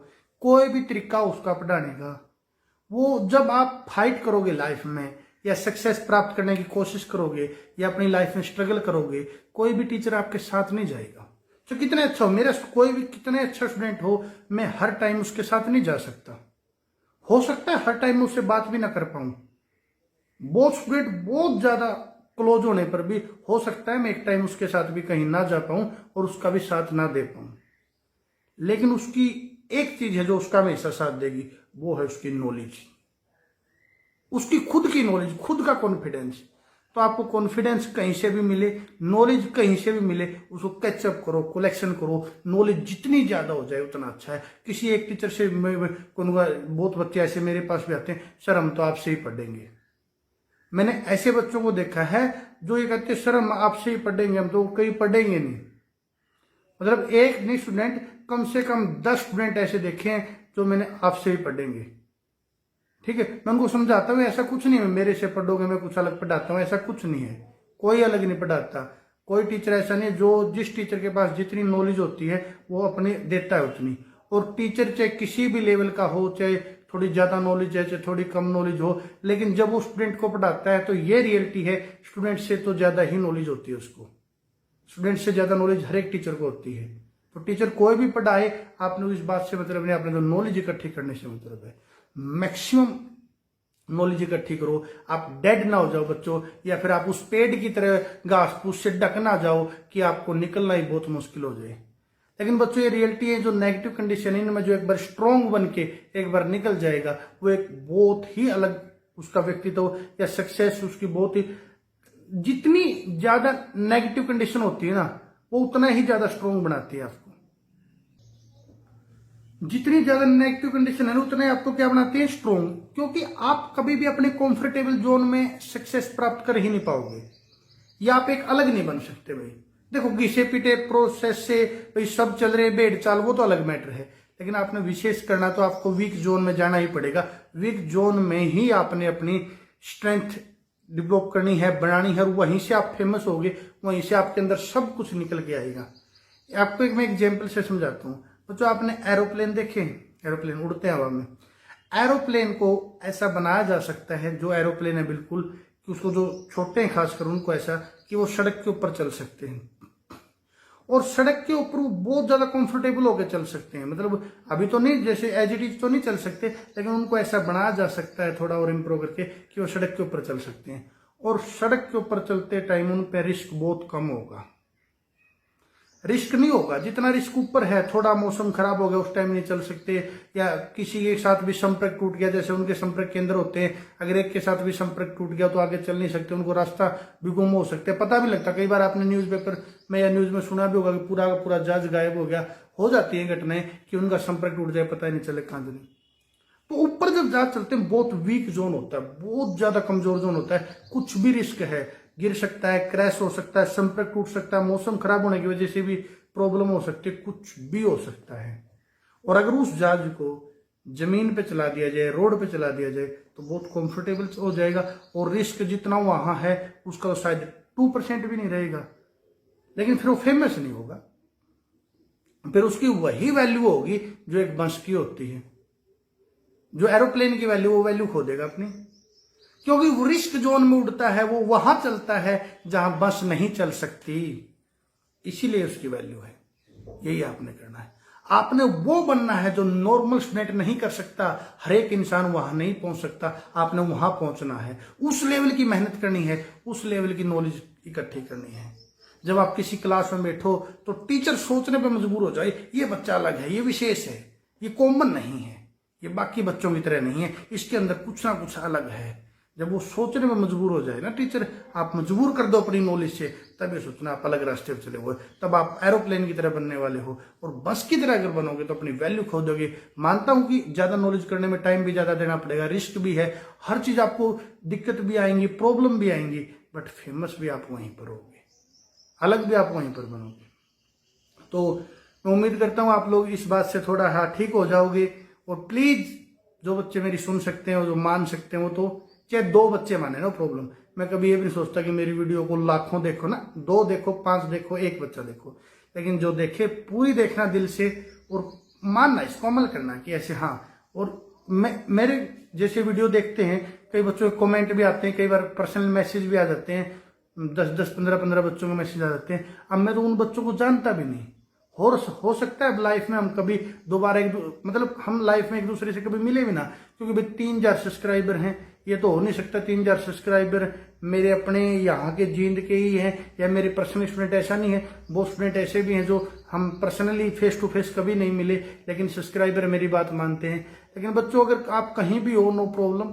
कोई भी तरीका उसका पढ़ाने का, वो जब आप फाइट करोगे लाइफ में, या सक्सेस प्राप्त करने की कोशिश करोगे, या अपनी लाइफ में स्ट्रगल करोगे, कोई भी टीचर आपके साथ नहीं जाएगा। तो कितने अच्छा हो, मेरा कोई भी कितने अच्छा स्टूडेंट हो, मैं हर टाइम उसके साथ नहीं जा सकता। हो सकता है हर टाइम मैं उससे बात भी ना कर पाऊं। बहुत स्टूडेंट बहुत ज्यादा क्लोज होने पर भी हो सकता है मैं एक टाइम उसके साथ भी कहीं ना जा पाऊं और उसका भी साथ ना दे पाऊं। लेकिन उसकी एक चीज है जो उसका हमेशा साथ देगी, वो है उसकी नॉलेज, उसकी खुद की नॉलेज, खुद का कॉन्फिडेंस। तो आपको कॉन्फिडेंस कहीं से भी मिले, नॉलेज कहीं से भी मिले, उसको कैचअप करो, कलेक्शन करो। नॉलेज जितनी ज्यादा हो जाए उतना अच्छा है। किसी एक टीचर से बहुत बच्चे ऐसे मेरे पास भी आते हैं, सर हम तो आपसे ही पढ़ेंगे। मैंने ऐसे बच्चों को देखा है जो ये कहते हैं, सर हम आपसे ही पढ़ेंगे, हम तो कहीं पढ़ेंगे नहीं। मतलब एक नहीं स्टूडेंट, कम से कम 10 स्टूडेंट ऐसे देखे हैं जो मैंने आपसे ही पढ़ेंगे। ठीक है, मैं उनको समझाता हूँ ऐसा कुछ नहीं है मेरे से पढ़ोगे मैं कुछ अलग पढ़ाता हूँ, ऐसा कुछ नहीं है। कोई अलग नहीं पढ़ाता। कोई टीचर ऐसा नहीं जो जिस टीचर के पास जितनी नॉलेज होती है वो अपने देता है उतनी। और टीचर चाहे किसी भी लेवल का हो, चाहे थोड़ी ज्यादा नॉलेज है चाहे थोड़ी कम नॉलेज हो, लेकिन जब वो स्टूडेंट को पढ़ाता है तो ये रियलिटी है, स्टूडेंट से तो ज्यादा ही नॉलेज होती है उसको। स्टूडेंट से ज्यादा नॉलेज हर एक टीचर को होती है। तो टीचर कोई भी पढ़ाए, आपने इस बात से मतलब नहीं, आपने तो नॉलेज इकट्ठी करने से मतलब है। मैक्सिमम नॉलेज इकट्ठी करो, आप डेड ना हो जाओ बच्चों, या फिर आप उस पेड़ की तरह घास फूस से ढक ना जाओ कि आपको निकलना ही बहुत मुश्किल हो जाए। लेकिन बच्चों ये रियलिटी है, जो नेगेटिव कंडीशन है इनमें जो एक बार स्ट्रॉन्ग बन के एक बार निकल जाएगा, वो एक बहुत ही अलग उसका व्यक्तित्व या सक्सेस उसकी बहुत ही, जितनी ज्यादा नेगेटिव कंडीशन होती है ना, वो उतना ही ज्यादा स्ट्रॉन्ग बनाती है आपको। जितनी ज्यादा नेगेटिव कंडीशन है ना, उतने आपको क्या बनाती है, स्ट्रॉन्ग। क्योंकि आप कभी भी अपने कंफर्टेबल जोन में सक्सेस प्राप्त कर ही नहीं पाओगे, या आप एक अलग नहीं बन सकते भाई। देखो घिसे पीटे प्रोसेस से भाई सब चल रहे भेड़ चाल, वो तो अलग मैटर है। लेकिन आपने विशेष करना तो आपको वीक जोन में जाना ही पड़ेगा। वीक जोन में ही आपने अपनी स्ट्रेंथ डेवलप करनी है, बनानी है, और वहीं से आप फेमस होगे, वहीं से आपके अंदर सब कुछ निकल के आएगा। आपको एक मैं एग्जाम्पल से समझाता हूँ। तो जो आपने एरोप्लेन देखे, एरोप्लेन उड़ते हैं हवा में, एरोप्लेन को ऐसा बनाया जा सकता है, जो एरोप्लेन है बिल्कुल, कि उसको जो छोटे हैं खासकर उनको ऐसा कि वो सड़क के ऊपर चल सकते हैं, और सड़क के ऊपर वो बहुत ज्यादा कंफर्टेबल होकर चल सकते हैं। मतलब अभी तो नहीं, जैसे एज इट इज तो नहीं चल सकते, लेकिन उनको ऐसा बनाया जा सकता है थोड़ा और इम्प्रूव करके कि वो सड़क के ऊपर चल सकते हैं। और सड़क के ऊपर चलते टाइम उन पर रिस्क बहुत कम होगा। रिस्क नहीं होगा। जितना रिस्क ऊपर है, थोड़ा मौसम खराब हो गया उस टाइम नहीं चल सकते, या किसी के साथ भी संपर्क टूट गया, जैसे उनके संपर्क केंद्र होते हैं, अगर एक के साथ भी संपर्क टूट गया तो आगे चल नहीं सकते, उनको रास्ता भी गुम हो सकते हैं, पता भी लगता। कई बार आपने न्यूज़पेपर में या न्यूज में सुना भी होगा कि पूरा का पूरा जहाज गायब हो गया। हो जाती है घटनाएं कि उनका संपर्क टूट जाए, पता ही नहीं चले कहां नहीं। तो ऊपर जब जहाज चलते हैं बहुत वीक जोन होता है, बहुत ज्यादा कमजोर जोन होता है, कुछ भी रिस्क है, गिर सकता है, क्रैश हो सकता है, संपर्क टूट सकता है, मौसम खराब होने की वजह से भी प्रॉब्लम हो सकती है, कुछ भी हो सकता है। और अगर उस जहाज को जमीन पे चला दिया जाए, रोड पे चला दिया जाए तो बहुत कंफर्टेबल हो जाएगा, और रिस्क जितना वहां है उसका तो शायद 2% भी नहीं रहेगा, लेकिन फिर वो फेमस नहीं होगा, फिर उसकी वही वैल्यू होगी जो एक बस की होती है। जो एरोप्लेन की वैल्यू, वो वैल्यू खो देगा अपनी, क्योंकि वो रिस्क जोन में उड़ता है, वो वहां चलता है जहां बस नहीं चल सकती, इसीलिए उसकी वैल्यू है। यही आपने करना है, आपने वो बनना है जो नॉर्मल स्टूडेंट नहीं कर सकता, हर एक इंसान वहां नहीं पहुंच सकता, आपने वहां पहुंचना है, उस लेवल की मेहनत करनी है, उस लेवल की नॉलेज इकट्ठी करनी है। जब आप किसी क्लास में बैठो तो टीचर सोचने पर मजबूर हो जाए, ये बच्चा अलग है, ये विशेष है, ये कॉमन नहीं है, ये बाकी बच्चों की तरह नहीं है, इसके अंदर कुछ ना कुछ अलग है। जब वो सोचने में मजबूर हो जाए ना टीचर, आप मजबूर कर दो अपनी नॉलेज से, तब ये सोचना आप अलग रास्ते पर चले हुए, तब आप एरोप्लेन की तरह बनने वाले हो। और बस की तरह अगर बनोगे तो अपनी वैल्यू खो दोगे। मानता हूं कि ज्यादा नॉलेज करने में टाइम भी ज्यादा देना पड़ेगा, रिस्क भी है, हर चीज आपको दिक्कत भी आएंगी, प्रॉब्लम भी आएंगी, बट फेमस भी आप वहीं पर होगे, अलग भी आप वहीं पर बनोगे। तो मैं उम्मीद करता हूं आप लोग इस बात से थोड़ा ठीक हो जाओगे। और प्लीज जो बच्चे मेरी सुन सकते हैं और जो मान सकते हैं, वो तो चाहे 2 बच्चे माने, नो प्रॉब्लम। मैं कभी ये भी नहीं सोचता कि मेरी वीडियो को लाखों देखो ना, 2 देखो, 5 देखो, 1 बच्चा देखो, लेकिन जो देखे पूरी देखना दिल से, और मानना, इसको अमल करना कि ऐसे हाँ। और मेरे जैसे वीडियो देखते हैं, कई बच्चों के कमेंट भी आते हैं, कई बार पर्सनल मैसेज भी आ जाते हैं, 10-10, 15-15 बच्चों के मैसेज आ जाते हैं। अब मैं तो उन बच्चों को जानता भी नहीं, हो सकता है अब लाइफ में हम कभी दोबारा मतलब हम लाइफ में एक दूसरे से कभी मिले भी ना, क्योंकि भाई 3,000 सब्सक्राइबर हैं, ये तो हो नहीं सकता 3,000 सब्सक्राइबर मेरे अपने यहाँ के जींद के ही हैं, या मेरे पर्सनल स्टूडेंट, ऐसा नहीं है। वो स्टूडेंट ऐसे भी हैं जो हम पर्सनली फेस टू फेस कभी नहीं मिले, लेकिन सब्सक्राइबर मेरी बात मानते हैं। लेकिन बच्चों, अगर आप कहीं भी हो, नो प्रॉब्लम,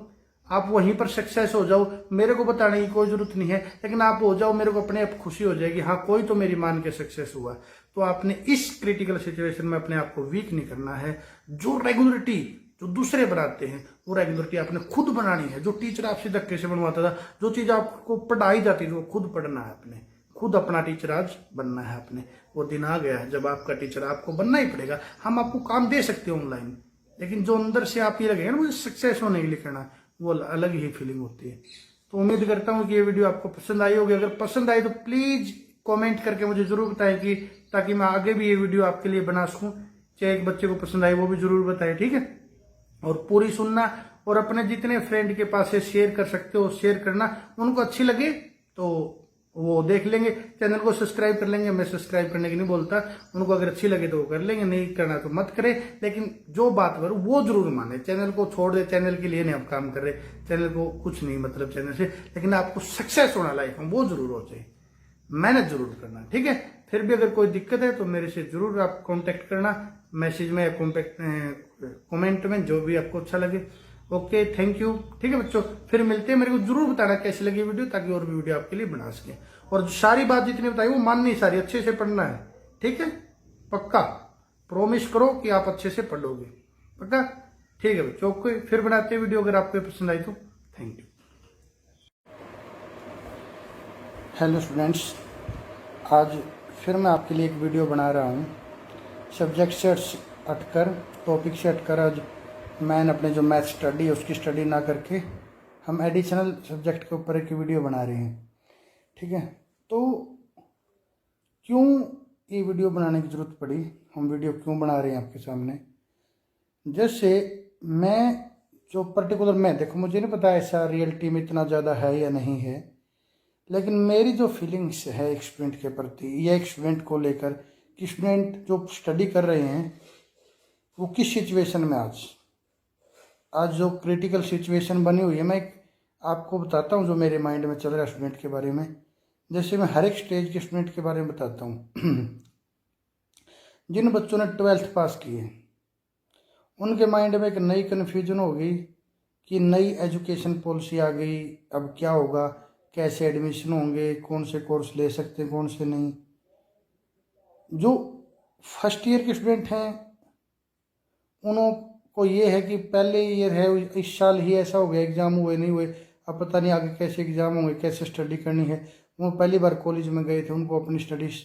आप वहीं पर सक्सेस हो जाओ, मेरे को बताने की कोई जरूरत नहीं है, लेकिन आप हो जाओ, मेरे को अपने आप खुशी हो जाएगी, हाँ कोई तो मेरी मान के सक्सेस हुआ। तो आपने इस क्रिटिकल सिचुएशन में अपने आप को वीक नहीं करना है। जो रेगुलरिटी जो दूसरे बनाते हैं, वो रेगुलरिटी आपने खुद बनानी है। जो टीचर आपसे धक्के से बनवाता था, जो चीज आपको पढ़ाई जाती थी, वो खुद पढ़ना है आपने, खुद अपना टीचर आज बनना है आपने। वो दिन आ गया है जब आपका टीचर आपको बनना ही पड़ेगा। हम आपको काम दे सकते हैं ऑनलाइन, लेकिन जो अंदर से आप ये लगेगा ना मुझे सक्सेस होने के लिए करना, वो अलग ही फीलिंग होती है। तो उम्मीद करता हूँ कि ये वीडियो आपको पसंद आई होगी। अगर पसंद आई तो प्लीज कमेंट करके मुझे जरूर बताएं, कि ताकि मैं आगे भी ये वीडियो आपके लिए बना सकूं। चाहे एक बच्चे को पसंद आए वो भी जरूर बताएं, ठीक है। और पूरी सुनना, और अपने जितने फ्रेंड के पास से शेयर कर सकते हो शेयर करना। उनको अच्छी लगे तो वो देख लेंगे, चैनल को सब्सक्राइब कर लेंगे। मैं सब्सक्राइब करने की नहीं बोलता, उनको अगर अच्छी लगे तो वो कर लेंगे, नहीं करना तो मत करे, लेकिन जो बात करूं वो जरूर माने। चैनल को छोड़ दे, चैनल के लिए नहीं हम काम कर रहे, चैनल को कुछ नहीं मतलब चैनल से, लेकिन आपको सक्सेस होना लाइफ में वो जरूर हो चाहिए, मेहनत जरूर करना, ठीक है। फिर भी अगर कोई दिक्कत है तो मेरे से जरूर आप कांटेक्ट करना, मैसेज में या कमेंट में, जो भी आपको अच्छा लगे। ओके, थैंक यू, ठीक है बच्चों। फिर मिलते हैं, मेरे को जरूर बताना कैसी लगी वीडियो, ताकि और भी वीडियो आपके लिए बना सके। और सारी बात जितनी बताई वो माननी, सारी अच्छे से पढ़ना है, ठीक है। पक्का प्रॉमिस करो कि आप अच्छे से पढ़ोगे, पक्का, ठीक है बच्चों। ओके, फिर बनाते हैं वीडियो, अगर आपको पसंद आई तो। Thank you. हेलो स्टूडेंट्स, आज फिर मैं आपके लिए एक वीडियो बना रहा हूँ। सब्जेक्ट से हटकर, टॉपिक से हटकर आज मैं अपने जो मैथ स्टडी है उसकी स्टडी ना करके हम एडिशनल सब्जेक्ट के ऊपर एक वीडियो बना रहे हैं, ठीक है। तो क्यों ये वीडियो बनाने की ज़रूरत पड़ी, हम वीडियो क्यों बना रहे हैं आपके सामने। जैसे मैं जो पर्टिकुलर, मैं देखो मुझे नहीं पता ऐसा रियलिटी में इतना ज़्यादा है या नहीं है, लेकिन मेरी जो फीलिंग्स है एक स्टूडेंट के प्रति या एक स्टूडेंट को लेकर, कि स्टूडेंट जो स्टडी कर रहे हैं वो किस सिचुएशन में आज जो क्रिटिकल सिचुएशन बनी हुई है, मैं आपको बताता हूँ जो मेरे माइंड में चल रहा है स्टूडेंट के बारे में। जैसे मैं हर एक स्टेज के स्टूडेंट के बारे में बताता हूँ। जिन बच्चों ने 12th पास की है उनके माइंड में एक नई कन्फ्यूजन हो गई कि नई एजुकेशन पॉलिसी आ गई, अब क्या होगा, कैसे एडमिशन होंगे, कौन से कोर्स ले सकते हैं कौन से नहीं। जो फर्स्ट ईयर के स्टूडेंट हैं उनको ये है कि पहले ईयर है, इस साल ही ऐसा हो गया, एग्जाम हुए नहीं हुए, अब पता नहीं आगे कैसे एग्जाम होंगे, कैसे स्टडी करनी है। वो पहली बार कॉलेज में गए थे, उनको अपनी स्टडीज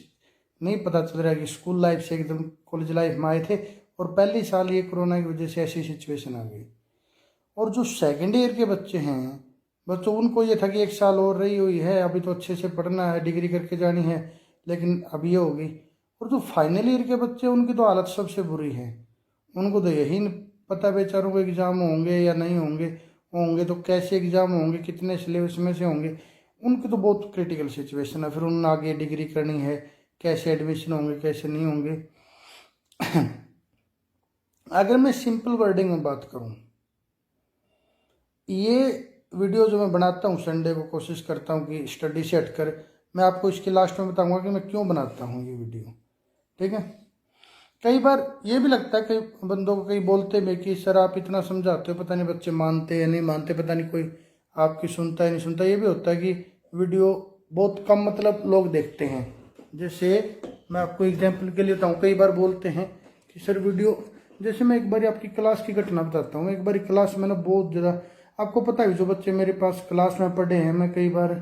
नहीं पता चल रहा है कि स्कूल लाइफ से एकदम कॉलेज लाइफ में आए थे और पहली साल ये कोरोना की वजह से ऐसी सिचुएशन आ गई। और जो सेकेंड ईयर के बच्चे हैं बच्चों, उनको ये था कि एक साल और रही हुई है, अभी तो अच्छे से पढ़ना है, डिग्री करके जानी है, लेकिन अब ये होगी। और जो फाइनल ईयर के बच्चे उनकी तो हालत सबसे बुरी है, उनको तो यही नहीं पता बेचारों को एग्ज़ाम होंगे या नहीं होंगे, होंगे तो कैसे एग्ज़ाम होंगे, कितने सिलेबस में से होंगे। उनकी तो बहुत क्रिटिकल सिचुएशन है। फिर उन्हें आगे डिग्री करनी है, कैसे एडमिशन होंगे कैसे नहीं होंगे। अगर मैं सिंपल वर्डिंग में बात करूं, ये वीडियो जो मैं बनाता हूँ संडे को, कोशिश करता हूँ कि स्टडी से हटकर, मैं आपको इसके लास्ट में बताऊंगा कि मैं क्यों बनाता हूँ ये वीडियो, ठीक है। कई बार ये भी लगता है कई बंदों को, कई बोलते हैं कि सर आप इतना समझाते हो, पता नहीं बच्चे मानते या नहीं मानते, पता नहीं कोई आपकी सुनता है नहीं सुनता। ये भी होता है कि वीडियो बहुत कम मतलब लोग देखते हैं। जैसे मैं आपको एग्जाम्पल के लिए बताऊँ, कई बार बोलते हैं कि सर वीडियो, जैसे मैं एक बार आपकी क्लास की घटना बताता हूँ। एक बार क्लास में ना बहुत ज़्यादा, आपको पता है जो बच्चे मेरे पास क्लास में पढ़े हैं, मैं कई बार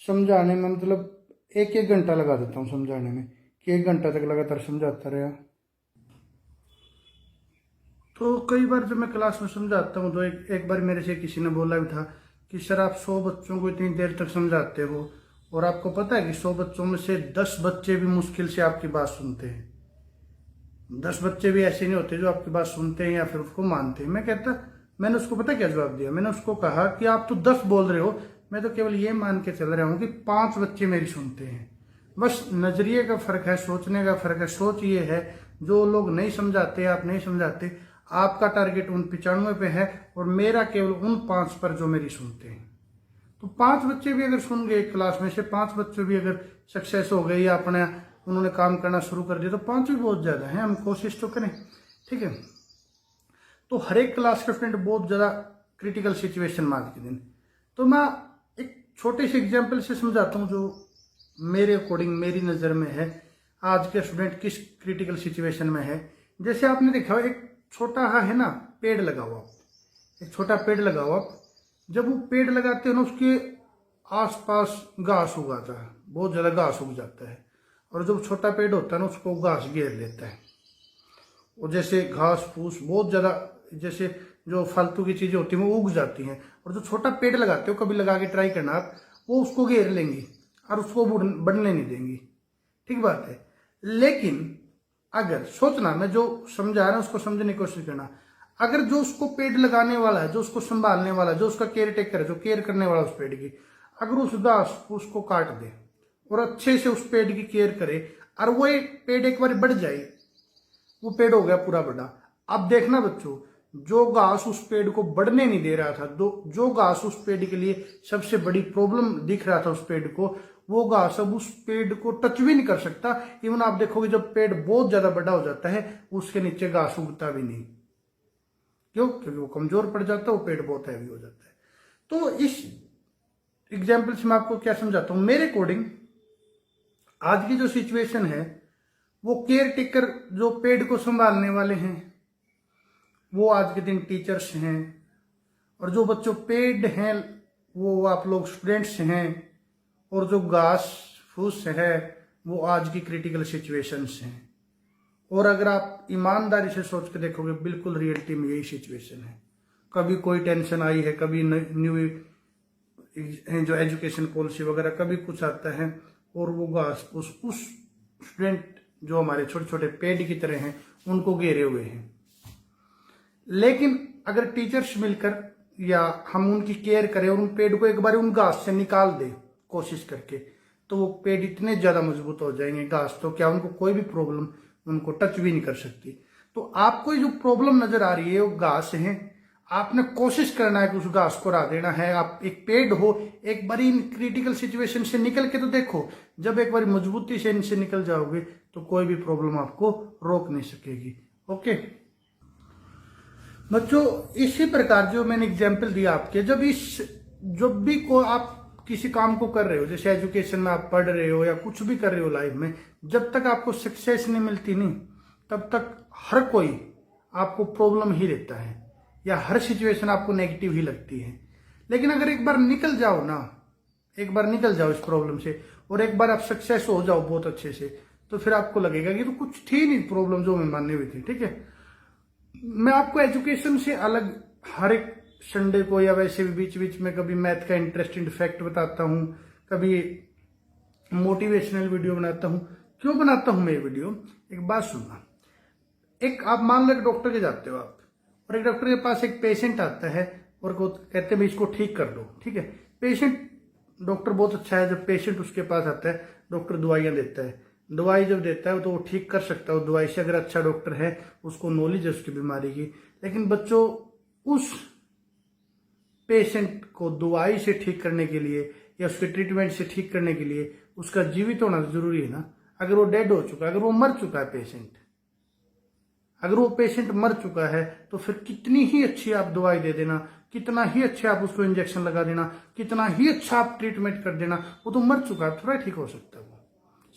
समझाने में मतलब एक एक घंटा लगा देता हूँ समझाने में, कि 1 घंटा तक लगातार समझाता रहा। तो कई बार जब मैं क्लास में समझाता हूँ तो एक बार मेरे से किसी ने बोला भी था कि सर आप 100 बच्चों को इतनी देर तक समझाते हो और आपको पता है कि 100 बच्चों में से 10 बच्चे भी मुश्किल से आपकी बात सुनते हैं। 10 बच्चे भी ऐसे नहीं होते जो आपकी बात सुनते हैं या फिर उसको मानते हैं। मैंने उसको पता क्या जवाब दिया, मैंने उसको कहा कि आप तो 10 बोल रहे हो, मैं तो केवल ये मान के चल रहा हूँ कि 5 बच्चे मेरी सुनते हैं। बस नजरिए का फर्क है, सोचने का फर्क है। सोच ये है, जो लोग नहीं समझाते, आप नहीं समझाते, आपका टारगेट उन 95 पे है और मेरा केवल उन 5 पर जो मेरी सुनते हैं। तो 5 बच्चे भी अगर सुन गए क्लास में से, 5 बच्चे भी अगर सक्सेस हो गए या अपने उन्होंने काम करना शुरू कर दिया, तो 5 भी बहुत ज्यादा है। हम कोशिश तो करें, ठीक है। तो हर एक क्लास का स्टूडेंट बहुत ज्यादा क्रिटिकल सिचुएशन में आज के दिन। तो मैं एक छोटे से एग्जाम्पल से समझाता हूँ जो मेरे अकॉर्डिंग, मेरी नजर में है आज के स्टूडेंट किस क्रिटिकल सिचुएशन में है। जैसे आपने देखा एक छोटा है ना पेड़ लगाओ आप, एक छोटा पेड़ लगाओ आप, जब वो पेड़ लगाते हो ना उसके आसपास घास उगाता है, बहुत ज्यादा घास उग जाता है, और जब छोटा पेड़ होता है ना उसको घास घेर लेता है। और जैसे घास फूस बहुत ज्यादा, जैसे जो फालतू की चीजें होती हैं वो उग जाती हैं, और जो छोटा पेड़ लगाते हो, कभी लगा के ट्राई करना आप, वो उसको घेर लेंगी और उसको बढ़ने नहीं देंगी, ठीक बात है। लेकिन अगर सोचना, मैं जो समझा रहा हूं उसको समझने की कोशिश करना, अगर जो उसको पेड़ लगाने वाला है, जो उसको संभालने वाला है, जो उसका केयर टेकर है, जो केयर करने वाला उस पेड़ की, अगर उस घास उसको काट दे और अच्छे से उस पेड़ की केयर करे और वो एक पेड़ एक बार बढ़ जाए, वो पेड़ हो गया पूरा बड़ा। अब देखना बच्चों, जो घास उस पेड़ को बढ़ने नहीं दे रहा था, जो घास उस पेड़ के लिए सबसे बड़ी प्रॉब्लम दिख रहा था उस पेड़ को, वो घास अब उस पेड़ को टच भी नहीं कर सकता। इवन आप देखोगे जब पेड़ बहुत ज्यादा बड़ा हो जाता है उसके नीचे घास उगता भी नहीं। क्यों? क्योंकि वो कमजोर पड़ जाता है, वो पेड़ बहुत हैवी हो जाता है। तो इस एग्जाम्पल से मैं आपको क्या समझाता हूं, मेरे अकॉर्डिंग आज की जो सिचुएशन है, वो केयर टेकर जो पेड़ को संभालने वाले हैं वो आज के दिन टीचर्स हैं, और जो बच्चों पेड हैं वो आप लोग स्टूडेंट्स हैं, और जो घास फूस है वो आज की क्रिटिकल सिचुएशंस हैं। और अगर आप ईमानदारी से सोच के देखोगे, बिल्कुल रियलिटी में यही सिचुएशन है। कभी कोई टेंशन आई है, कभी न्यू जो एजुकेशन पॉलिसी वगैरह, कभी कुछ आता है, और वो घास उस स्टूडेंट जो हमारे छोटे छोटे पेड़ की तरह हैं उनको घेरे हुए हैं। लेकिन अगर टीचर्स मिलकर या हम उनकी केयर करें और उन पेड़ को एक बार उन घास से निकाल दें कोशिश करके, तो वो पेड़ इतने ज्यादा मजबूत हो जाएंगे, घास तो क्या उनको कोई भी प्रॉब्लम उनको टच भी नहीं कर सकती। तो आपको जो प्रॉब्लम नजर आ रही है वो घास है, आपने कोशिश करना है कि उस घास को हरा देना है। आप एक पेड़ हो, एक बार इन क्रिटिकल सिचुएशन से निकल के तो देखो। जब एक बार मजबूती से इनसे निकल जाओगे तो कोई भी प्रॉब्लम आपको रोक नहीं सकेगी। ओके बच्चों, इसी प्रकार जो मैंने एग्जाम्पल दिया आपके, जब भी को आप किसी काम को कर रहे हो, जैसे एजुकेशन में आप पढ़ रहे हो या कुछ भी कर रहे हो लाइफ में, जब तक आपको सक्सेस नहीं मिलती नहीं, तब तक हर कोई आपको प्रॉब्लम ही देता है या हर सिचुएशन आपको नेगेटिव ही लगती है। लेकिन अगर एक बार निकल जाओ ना, एक बार निकल जाओ इस प्रॉब्लम से और एक बार आप सक्सेस हो जाओ बहुत अच्छे से, तो फिर आपको लगेगा कि तो कुछ थी नहीं प्रॉब्लम जो मैं मानने हुई थी। ठीक है, मैं आपको एजुकेशन से अलग हर एक संडे को या वैसे भी बीच बीच में कभी मैथ का इंटरेस्टिंग फैक्ट बताता हूँ, कभी मोटिवेशनल वीडियो बनाता हूँ। क्यों बनाता हूँ मैं ये वीडियो? एक बात सुनना, एक आप मान लो एक डॉक्टर के जाते हो आप, और एक डॉक्टर के पास एक पेशेंट आता है और कहते हैं भाई इसको ठीक कर दो। ठीक है, पेशेंट, डॉक्टर बहुत अच्छा है, जब पेशेंट उसके पास आता है डॉक्टर दवाइयाँ देता है, दवाई जब देता है तो वो ठीक कर सकता है वो दवाई से, अगर अच्छा डॉक्टर है, उसको नॉलेज है उसकी बीमारी की। लेकिन बच्चों, उस पेशेंट को दवाई से ठीक करने के लिए या उसके ट्रीटमेंट से ठीक करने के लिए उसका जीवित होना जरूरी है ना। अगर वो डेड हो चुका है, अगर वो मर चुका है पेशेंट, अगर वो पेशेंट मर चुका है, तो फिर कितनी ही अच्छी आप दवाई दे देना, कितना ही अच्छा आप उसको इंजेक्शन लगा देना, कितना ही अच्छा आप ट्रीटमेंट कर देना, वो तो मर चुका है, थोड़ा ठीक हो सकता है वो।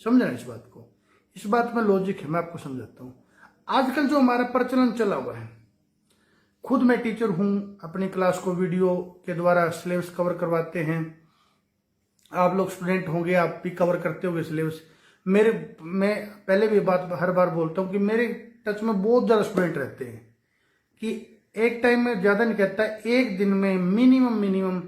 समझना इस बात को, इस बात में लॉजिक है, मैं आपको समझाता हूं। आजकल जो हमारा प्रचलन चला हुआ है, खुद मैं टीचर हूं, अपनी क्लास को वीडियो के द्वारा सिलेबस कवर करवाते हैं, आप लोग स्टूडेंट होंगे, आप भी कवर करते होंगे सिलेबस। मैं पहले भी बात हर बार बोलता हूं कि मेरे टच में बहुत ज्यादा स्टूडेंट रहते हैं, कि एक टाइम में ज्यादा नहीं कहता, एक दिन में मिनिमम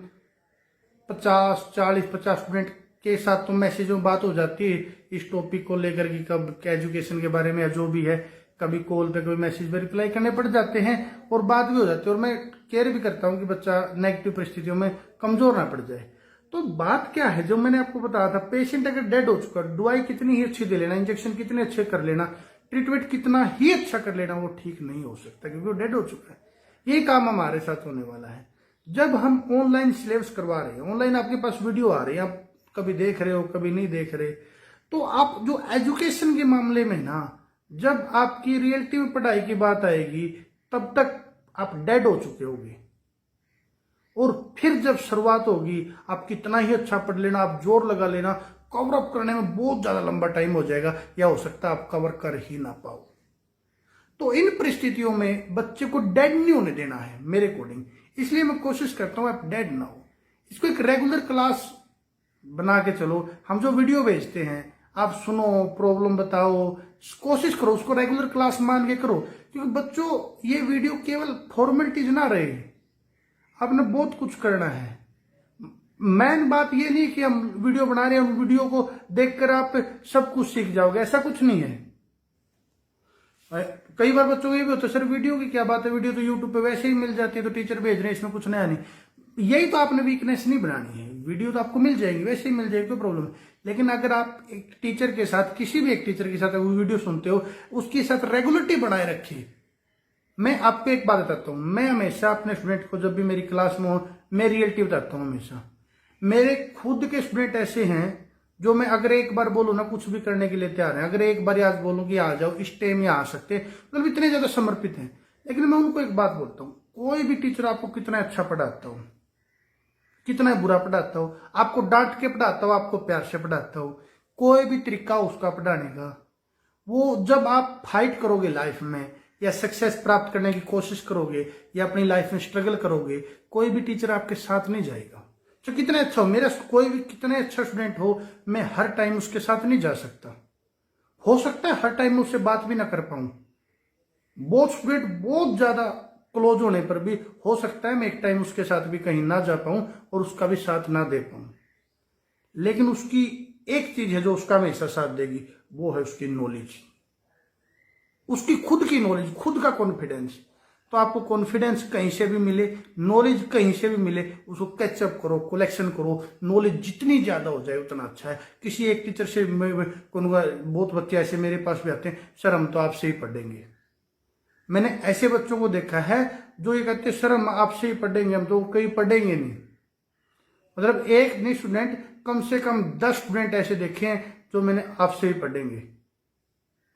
50 स्टूडेंट के साथ तो मैसेज में बात हो जाती है इस टॉपिक को लेकर कि कब एजुकेशन के बारे में या जो भी है। कभी कॉल पे कभी मैसेज पे रिप्लाई करने पड़ जाते हैं और बात भी हो जाती है, और मैं केयर भी करता हूं कि बच्चा नेगेटिव परिस्थितियों में कमजोर ना पड़ जाए। तो बात क्या है, जो मैंने आपको बताया था, पेशेंट अगर डेड हो चुका, दवाई कितनी ही अच्छी दे लेना, इंजेक्शन कितने अच्छे कर लेना, ट्रीटमेंट कितना ही अच्छा कर लेना, वो ठीक नहीं हो सकता क्योंकि वो डेड हो चुका है। ये काम हमारे साथ होने वाला है। जब हम ऑनलाइन सिलेबस करवा रहे हैं, ऑनलाइन आपके पास वीडियो आ रही है, आप कभी देख रहे हो कभी नहीं देख रहे, तो आप जो एजुकेशन के मामले में ना, जब आपकी रियलिटी में पढ़ाई की बात आएगी, तब तक आप डेड हो चुके होगे। और फिर जब शुरुआत होगी, आप कितना ही अच्छा पढ़ लेना, आप जोर लगा लेना, कवर अप करने में बहुत ज्यादा लंबा टाइम हो जाएगा, या हो सकता है आप कवर कर ही ना पाओ। तो इन परिस्थितियों में बच्चे को डेड नहीं होने देना है मेरे अकॉर्डिंग, इसलिए मैं कोशिश करता हूं आप डेड ना हो। इसको एक रेगुलर क्लास बना के चलो। हम जो वीडियो भेजते हैं आप सुनो, प्रॉब्लम बताओ, कोशिश करो उसको रेगुलर क्लास मान के करो, क्योंकि बच्चों ये वीडियो केवल फॉर्मेलिटीज ना रहे, आपने बहुत कुछ करना है। मेन बात ये नहीं कि हम वीडियो बना रहे हैं, वीडियो को देखकर आप सब कुछ सीख जाओगे, ऐसा कुछ नहीं है। कई बार बच्चों को ये भी होता है, सर वीडियो की क्या बात है, वीडियो तो यूट्यूब पे वैसे ही मिल जाती है, तो टीचर भेज रहे हैं, इसमें कुछ नया नहीं। यही तो आपने वीकनेस नहीं बनानी है, वीडियो तो आपको मिल जाएगी, वैसे ही मिल जाएगी, कोई प्रॉब्लम है। लेकिन अगर आप एक टीचर के साथ, किसी भी एक टीचर के साथ वो वीडियो सुनते हो, उसके साथ रेगुलरिटी बनाए रखिए। मैं आपको एक बात बताता हूं, मैं हमेशा अपने स्टूडेंट को, जब भी मेरी क्लास में हो, मैं रियलिटी बताता हूं हमेशा। मेरे खुद के स्टूडेंट ऐसे हैं जो मैं अगर एक बार बोलूं ना, कुछ भी करने के लिए तैयार है। अगर एक बार आज बोलूं कि आ जाओ, इस टाइम यहाँ आ सकते, मतलब इतने ज्यादा समर्पित हैं। लेकिन मैं उनको एक बात बोलता हूं, कोई भी टीचर आपको कितना अच्छा पढ़ाता हो, कितना बुरा पढ़ाता हो, आपको डांट के पढ़ाता हो, आपको प्यार से पढ़ाता हो, कोई भी तरीका हो उसका पढ़ाने का, वो जब आप फाइट करोगे लाइफ में या सक्सेस प्राप्त करने की कोशिश करोगे या अपनी लाइफ में स्ट्रगल करोगे, कोई भी टीचर आपके साथ नहीं जाएगा। तो कितने अच्छा हो, मेरा कोई भी कितने अच्छा स्टूडेंट हो, मैं हर टाइम उसके साथ नहीं जा सकता। हो सकता है हर टाइम मैं उससे बात भी ना कर पाऊं, बहुत स्टूडेंट बहुत ज्यादा क्लोज होने पर भी हो सकता है मैं एक टाइम उसके साथ भी कहीं ना जा पाऊं और उसका भी साथ ना दे पाऊं। लेकिन उसकी एक चीज है जो उसका हमेशा साथ देगी, वो है उसकी नॉलेज, उसकी खुद की नॉलेज, खुद का कॉन्फिडेंस। तो आपको कॉन्फिडेंस कहीं से भी मिले, नॉलेज कहीं से भी मिले, उसको कैचअप करो, कलेक्शन करो। नॉलेज जितनी ज्यादा हो जाए उतना अच्छा है। किसी एक टीचर से बहुत बच्चे ऐसे मेरे पास भी आते हैं, सर हम तो आपसे ही पढ़ेंगे। मैंने ऐसे बच्चों को देखा है जो ये कहते सर हम आपसे ही पढ़ेंगे, हम तो कहीं पढ़ेंगे नहीं। मतलब एक नहीं स्टूडेंट, कम से कम 10 स्टूडेंट ऐसे देखे हैं जो मैंने आपसे ही पढ़ेंगे।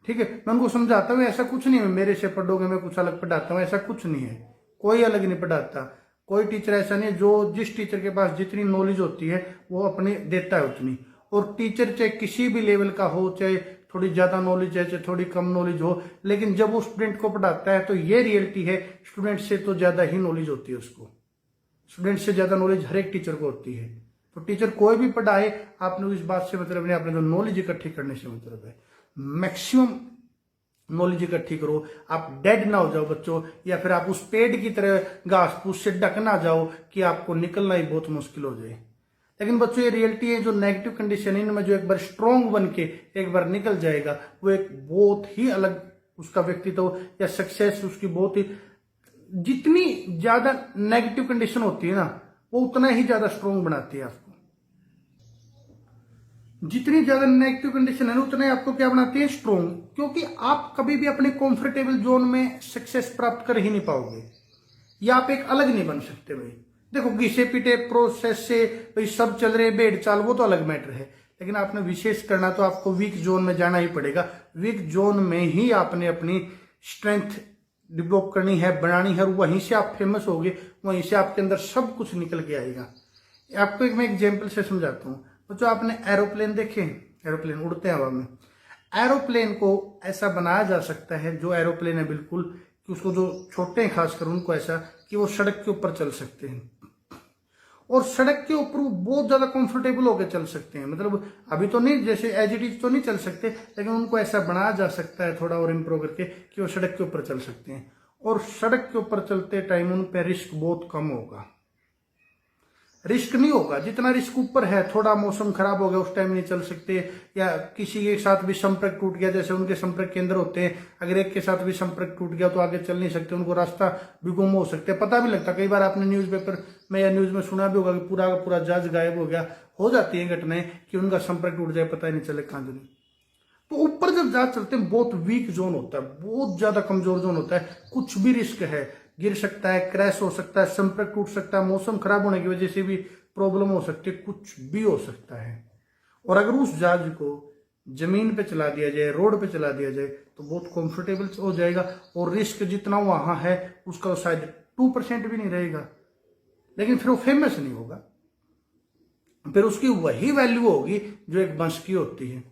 ठीक है, मैं उनको समझाता हूँ ऐसा कुछ नहीं है मेरे से पढ़ोगे मैं कुछ अलग पढ़ाता हूँ, ऐसा कुछ नहीं है, कोई अलग नहीं पढ़ाता। कोई टीचर ऐसा नहीं है, जो जिस टीचर के पास जितनी नॉलेज होती है वो अपनी देता है उतनी। और टीचर चाहे किसी भी लेवल का हो, चाहे थोड़ी ज्यादा नॉलेज है चाहे थोड़ी कम नॉलेज हो, लेकिन जब वो स्टूडेंट को पढ़ाता है तो ये रियलिटी है स्टूडेंट से तो ज्यादा ही नॉलेज होती है उसको। स्टूडेंट से ज्यादा नॉलेज हर एक टीचर को होती है। तो टीचर कोई भी पढ़ाए, आपने इस बात से मतलब नहीं, आपने जो नॉलेज इकट्ठी करने से मतलब है। मैक्सिमम नॉलेज इकट्ठी करो, आप डेड ना हो जाओ बच्चों, या फिर आप उस पेड़ की तरह घास फूस से ढक ना जाओ कि आपको निकलना ही बहुत मुश्किल हो जाए। लेकिन बच्चों ये रियलिटी है, जो नेगेटिव कंडीशन है इनमें जो एक बार स्ट्रॉन्ग बन के एक बार निकल जाएगा वो एक बहुत ही अलग उसका व्यक्तित्व या सक्सेस उसकी बहुत ही, जितनी ज्यादा नेगेटिव कंडीशन होती है ना वो उतना ही ज्यादा स्ट्रॉन्ग बनाती है आपको। जितनी ज्यादा नेगेटिव कंडीशन है ना उतना ही आपको क्या बनाती है, स्ट्रॉन्ग। क्योंकि आप कभी भी अपने कंफर्टेबल जोन में सक्सेस प्राप्त कर ही नहीं पाओगे, या आप एक अलग नहीं बन सकते भाई। देखो घिसे पीटे प्रोसेस से भाई सब चल रहे भेड़ चाल, वो तो अलग मैटर है, लेकिन आपने विशेष करना तो आपको वीक जोन में जाना ही पड़ेगा। वीक जोन में ही आपने अपनी स्ट्रेंथ डेवलप करनी है, बनानी है, और वहीं से आप फेमस होगे, वहीं से आपके अंदर सब कुछ निकल के आएगा। आपको एक मैं एग्जाम्पल से समझाता हूँ। बच्चों आपने एरोप्लेन देखे, एरोप्लेन उड़ते हैं हवा में। एरोप्लेन को ऐसा बनाया जा सकता है, जो एरोप्लेन है बिल्कुल कि उसको जो छोटे हैं खासकर उनको ऐसा कि वो सड़क के ऊपर चल सकते हैं, और सड़क के ऊपर वो बहुत ज्यादा कंफर्टेबल होकर चल सकते हैं। मतलब अभी तो नहीं, जैसे एज इट इज तो नहीं चल सकते, लेकिन उनको ऐसा बनाया जा सकता है थोड़ा और इम्प्रूव करके कि वो सड़क के ऊपर चल सकते हैं। और सड़क के ऊपर चलते टाइम उन पर रिस्क बहुत कम होगा, रिस्क नहीं होगा जितना रिस्क ऊपर है। थोड़ा मौसम खराब हो गया उस टाइम नहीं चल सकते, या किसी के साथ भी संपर्क टूट गया, जैसे उनके संपर्क केंद्र होते हैं, अगर एक के साथ भी संपर्क टूट गया तो आगे चल नहीं सकते, उनको रास्ता भी गुम हो सकते हैं, पता भी लगता। कई बार आपने न्यूज़पेपर में या न्यूज में सुना भी होगा कि पूरा का पूरा जहाज गायब हो गया। हो जाती है घटनाएं कि उनका संपर्क टूट जाए, पता ही नहीं चले कहां नहीं। तो ऊपर जब जहाज चलते हैं बहुत वीक जोन होता है, बहुत ज्यादा कमजोर जोन होता है, कुछ भी रिस्क है, गिर सकता है, क्रैश हो सकता है, संपर्क टूट सकता है, मौसम खराब होने की वजह से भी प्रॉब्लम हो सकती है, कुछ भी हो सकता है। और अगर उस जहाज को जमीन पे चला दिया जाए, रोड पे चला दिया जाए तो बहुत कंफर्टेबल हो जाएगा, और रिस्क जितना वहां है उसका शायद 2% भी नहीं रहेगा, लेकिन फिर वो फेमस नहीं होगा। फिर उसकी वही वैल्यू होगी जो एक बस की होती है।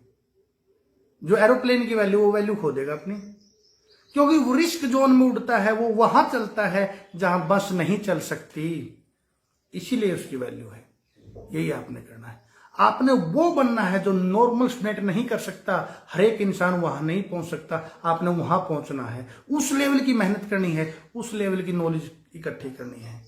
जो एरोप्लेन की वैल्यू, वो वैल्यू खो देगा अपनी, क्योंकि वो रिस्क जोन में उड़ता है, वो वहां चलता है जहां बस नहीं चल सकती, इसीलिए उसकी वैल्यू है। यही आपने करना है, आपने वो बनना है जो नॉर्मल स्टूडेंट नहीं कर सकता, हर एक इंसान वहां नहीं पहुंच सकता, आपने वहां पहुंचना है। उस लेवल की मेहनत करनी है, उस लेवल की नॉलेज इकट्ठी करनी है।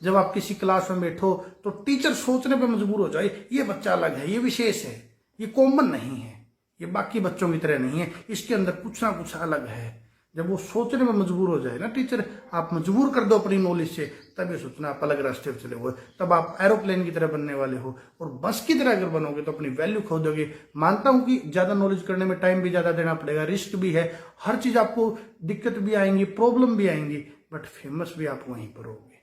जब आप किसी क्लास में बैठो तो टीचर सोचने पर मजबूर हो जाए, ये बच्चा अलग है, ये विशेष है, ये कॉमन नहीं है, ये बाकी बच्चों की तरह नहीं है, इसके अंदर कुछ ना कुछ अलग है। जब वो सोचने में मजबूर हो जाए ना टीचर, आप मजबूर कर दो अपनी नॉलेज से, तब ये सोचना आप अलग रास्ते पर चले हुए, तब आप एरोप्लेन की तरह बनने वाले हो। और बस की तरह अगर बनोगे तो अपनी वैल्यू खो दोगे। मानता हूं कि ज्यादा नॉलेज करने में टाइम भी ज्यादा देना पड़ेगा, रिस्क भी है, हर चीज आपको दिक्कत भी आएंगी, प्रॉब्लम भी आएंगी, बट फेमस भी आप वहीं पर होगे,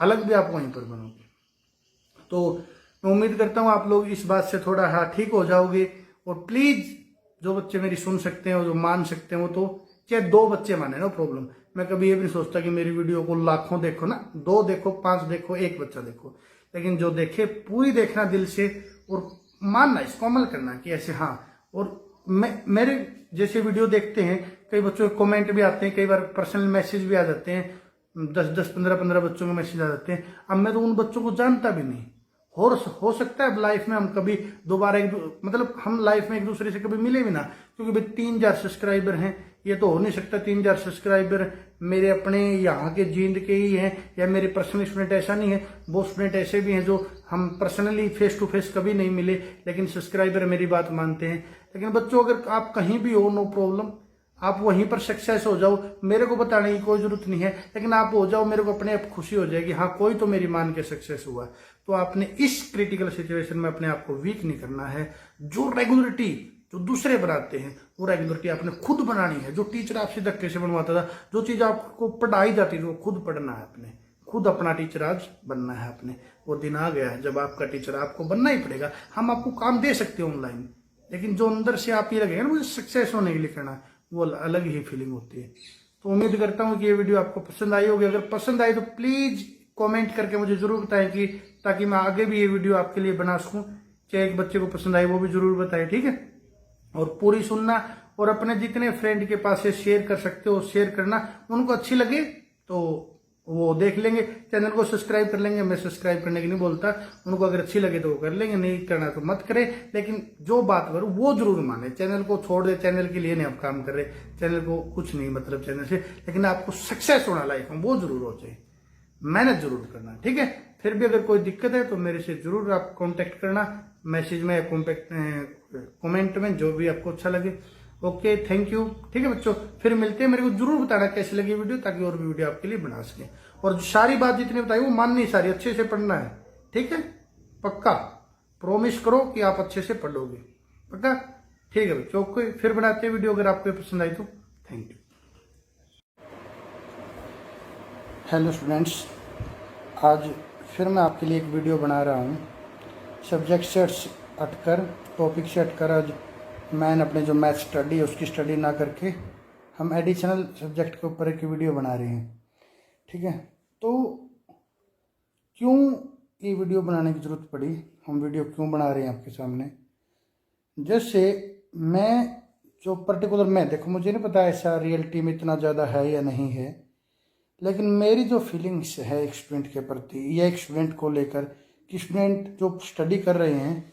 अलग भी आप वहीं पर बनोगे। तो मैं उम्मीद करता हूं आप लोग इस बात से थोड़ा ठीक हो जाओगे। और प्लीज जो बच्चे मेरी सुन सकते हैं और जो मान सकते हैं, वो तो चाहे 2 बच्चे माने, नो प्रॉब्लम। मैं कभी ये भी नहीं सोचता कि मेरी वीडियो को लाखों देखो ना, 2 देखो, 5 देखो, 1 बच्चा देखो, लेकिन जो देखे पूरी देखना दिल से, और मानना, इसको अमल करना कि ऐसे हाँ। और मेरे जैसे वीडियो देखते हैं, कई बच्चों के कमेंट भी आते हैं, कई बार पर्सनल मैसेज भी आ जाते हैं, 10-10, 15-15 बच्चों के मैसेज आ जाते हैं। अब मैं तो उन बच्चों को जानता भी नहीं, हो सकता है लाइफ में हम कभी दोबारा मतलब हम लाइफ में एक दूसरे से कभी मिले भी ना, क्योंकि भाई 3000 सब्सक्राइबर हैं, ये तो हो नहीं सकता 3000 सब्सक्राइबर मेरे अपने यहाँ के जींद के ही हैं, या मेरे पर्सनल स्टूडेंट ऐसा नहीं है। वो स्टूडेंट ऐसे भी हैं जो हम पर्सनली फेस टू फेस कभी नहीं मिले, लेकिन सब्सक्राइबर मेरी बात मानते हैं। लेकिन बच्चों अगर आप कहीं भी हो, नो प्रॉब्लम, आप वहीं पर सक्सेस हो जाओ, मेरे को बताने की कोई जरूरत नहीं है, लेकिन आप हो जाओ, मेरे को अपने आप खुशी हो जाएगी, हाँ कोई तो मेरी मान के सक्सेस हुआ। तो आपने इस क्रिटिकल सिचुएशन में अपने आप को वीक नहीं करना है। जो रेगुलरिटी जो दूसरे बनाते हैं वो रेगुलरिटी आपने खुद बनानी है। जो टीचर आपसे धक्के से बनवाता था, जो चीज़ आपको पढ़ाई जाती थी, वो खुद पढ़ना है आपने, खुद अपना टीचर आज बनना है आपने। वो दिन आ गया है जब आपका टीचर आपको बनना ही पड़ेगा। हम आपको काम दे सकते हैं ऑनलाइन, लेकिन जो अंदर से आप ये लगेगा ना मुझे सक्सेस होने के लिए करना है, वो अलग ही फीलिंग होती है। तो उम्मीद करता हूँ कि ये वीडियो आपको पसंद आई होगी। अगर पसंद आई तो प्लीज कमेंट करके मुझे जरूर बताएं कि ताकि मैं आगे भी ये वीडियो आपके लिए बना सकूं। चाहे एक बच्चे को पसंद आई वो भी जरूर बताएं, ठीक है। और पूरी सुनना और अपने जितने फ्रेंड के पास से शेयर कर सकते हो शेयर करना। उनको अच्छी लगे तो वो देख लेंगे, चैनल को सब्सक्राइब कर लेंगे। मैं सब्सक्राइब करने की नहीं बोलता, उनको अगर अच्छी लगे तो वो कर लेंगे, नहीं करना तो मत करे। लेकिन जो बात करो वो जरूर माने। चैनल को छोड़ दे, चैनल के लिए नहीं आप काम कर रहे, चैनल को कुछ नहीं मतलब चैनल से, लेकिन आपको सक्सेस होना लाइफ में वो जरूर हो चाहिए, मेहनत जरूर करना, ठीक है। फिर भी अगर कोई दिक्कत है तो मेरे से जरूर आप कांटेक्ट करना, मैसेज में या कमेंट में, जो भी आपको अच्छा लगे। ओके, थैंक यू, ठीक है बच्चों। फिर मिलते हैं, मेरे को जरूर बताना कैसी लगी वीडियो, ताकि और भी वीडियो आपके लिए बना सके। और सारी बात जितनी बताई वो माननी सारी, अच्छे से पढ़ना है, ठीक है। पक्का प्रॉमिस करो कि आप अच्छे से पढ़ोगे, पक्का, ठीक है बच्चों। ओके, फिर बनाते हैं वीडियो, अगर आपको पसंद आई तो। Thank you. हेलो स्टूडेंट्स, आज फिर मैं आपके लिए एक वीडियो बना रहा हूँ। सब्जेक्ट से हटकर, टॉपिक से हटकर आज मैंने अपने जो मैथ स्टडी है उसकी स्टडी ना करके हम एडिशनल सब्जेक्ट के ऊपर एक वीडियो बना रहे हैं, ठीक है। तो क्यों ये वीडियो बनाने की ज़रूरत पड़ी, हम वीडियो क्यों बना रहे हैं आपके सामने। जैसे मैं जो पर्टिकुलर मैं देखो, मुझे नहीं पता ऐसा रियलिटी में इतना ज़्यादा है या नहीं है, लेकिन मेरी जो फीलिंग्स है एक स्टूडेंट के प्रति या एक स्टूडेंट को लेकर कि स्टूडेंट जो स्टडी कर रहे हैं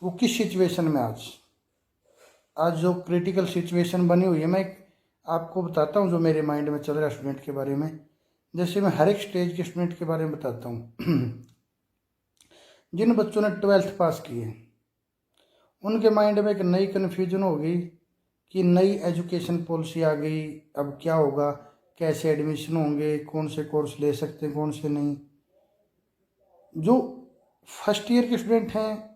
वो किस सिचुएशन में आज जो क्रिटिकल सिचुएशन बनी हुई है, मैं आपको बताता हूँ जो मेरे माइंड में चल रहा है स्टूडेंट के बारे में। जैसे मैं हर एक स्टेज के स्टूडेंट के बारे में बताता हूँ। जिन बच्चों ने 12th पास की है उनके माइंड में एक नई कन्फ्यूजन हो गई कि नई एजुकेशन पॉलिसी आ गई, अब क्या होगा, कैसे एडमिशन होंगे, कौन से कोर्स ले सकते हैं, कौन से नहीं। जो फर्स्ट ईयर के स्टूडेंट हैं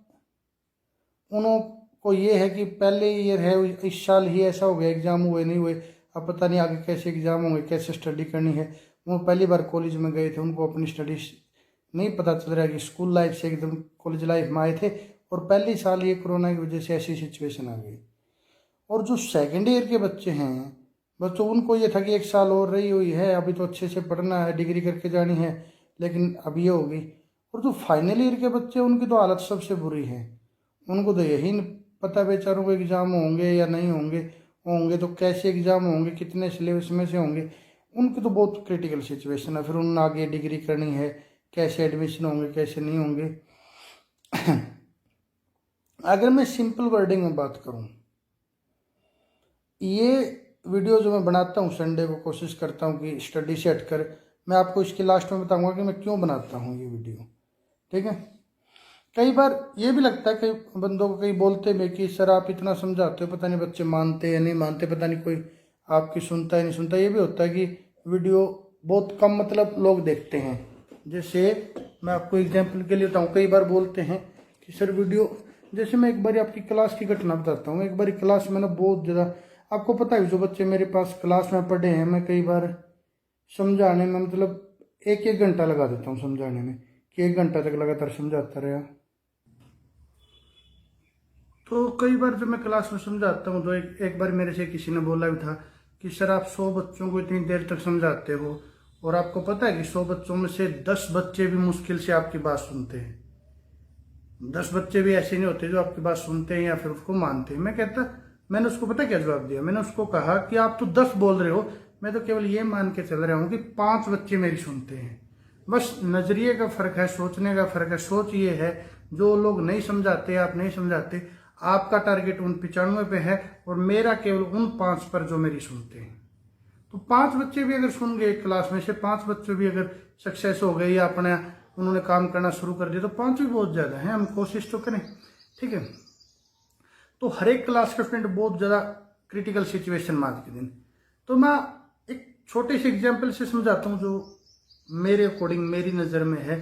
उनको ये है कि पहले ईयर है, इस साल ही ऐसा हो गया, एग्ज़ाम हुए नहीं हुए, अब पता नहीं आगे कैसे एग्ज़ाम होंगे, कैसे स्टडी करनी है। वो पहली बार कॉलेज में गए थे, उनको अपनी स्टडी नहीं पता चल रहा है कि स्कूल लाइफ से एकदम कॉलेज लाइफ में आए थे, और पहली साल ये कोरोना की वजह से ऐसी सिचुएशन आ गई। और जो सेकेंड ईयर के बच्चे हैं बच्चों, उनको ये था कि एक साल और रही हुई है, अभी तो अच्छे से पढ़ना है, डिग्री करके जानी है, लेकिन अब ये होगी। और जो फाइनल ईयर के बच्चे उनकी तो हालत सबसे बुरी है। उनको तो यही नहीं पता बेचारों को एग्ज़ाम होंगे या नहीं होंगे, होंगे तो कैसे एग्ज़ाम होंगे, कितने सिलेबस में से होंगे। उनकी तो बहुत क्रिटिकल सिचुएशन है। फिर उन्हें आगे डिग्री करनी है, कैसे एडमिशन होंगे, कैसे नहीं होंगे। अगर मैं सिंपल वर्डिंग में बात करूं, ये वीडियो जो मैं बनाता हूं संडे को, कोशिश करता हूं कि स्टडी से हटकर, मैं आपको इसके लास्ट में बताऊंगा कि मैं क्यों बनाता हूं ये वीडियो, ठीक है। कई बार ये भी लगता है, कई बंदों को कई बोलते हैं कि सर आप इतना समझाते हो, पता नहीं बच्चे मानते या नहीं मानते, पता नहीं कोई आपकी सुनता है नहीं सुनता। ये भी होता है कि वीडियो बहुत कम मतलब लोग देखते हैं। जैसे मैं आपको एग्जांपल के लिए बताऊँ, कई बार बोलते हैं कि सर वीडियो, जैसे मैं एक बार आपकी क्लास की घटना बताता हूँ। एक बार क्लास में ना बहुत ज़्यादा, आपको पता है जो बच्चे मेरे पास क्लास में पढ़े हैं, मैं कई बार समझाने में मतलब एक घंटा लगा देता हूँ समझाने में, कि 1 घंटा तक लगातार समझाता रहा। तो कई बार जब मैं क्लास में समझाता हूँ तो एक बार मेरे से किसी ने बोला भी था कि सर आप 100 बच्चों को इतनी देर तक समझाते हो, और आपको पता है कि 100 बच्चों में से 10 बच्चे भी मुश्किल से आपकी बात सुनते हैं। 10 बच्चे भी ऐसे नहीं होते जो आपकी बात सुनते हैं या फिर उसको मानते हैं। मैंने उसको पता क्या जवाब दिया, मैंने उसको कहा कि आप तो 10 बोल रहे हो, मैं तो केवल ये मान के चल रहा हूँ कि 5 बच्चे मेरी सुनते हैं। बस नजरिए का फर्क है, सोचने का फर्क है। सोच ये है, जो लोग नहीं समझाते, आप नहीं समझाते, आपका टारगेट उन 95 पे है और मेरा केवल उन 5 पर जो मेरी सुनते हैं। तो 5 बच्चे भी अगर सुन गए क्लास में से, 5 बच्चे भी अगर सक्सेस हो गए या अपने उन्होंने काम करना शुरू कर दिया, तो 5 भी बहुत ज्यादा है। हम कोशिश तो करें, ठीक है। तो हर एक क्लास का स्टूडेंट बहुत ज्यादा क्रिटिकल सिचुएशन में आज के दिन। तो मैं एक छोटे से एग्जाम्पल से समझाता हूँ जो मेरे अकॉर्डिंग, मेरी नज़र में है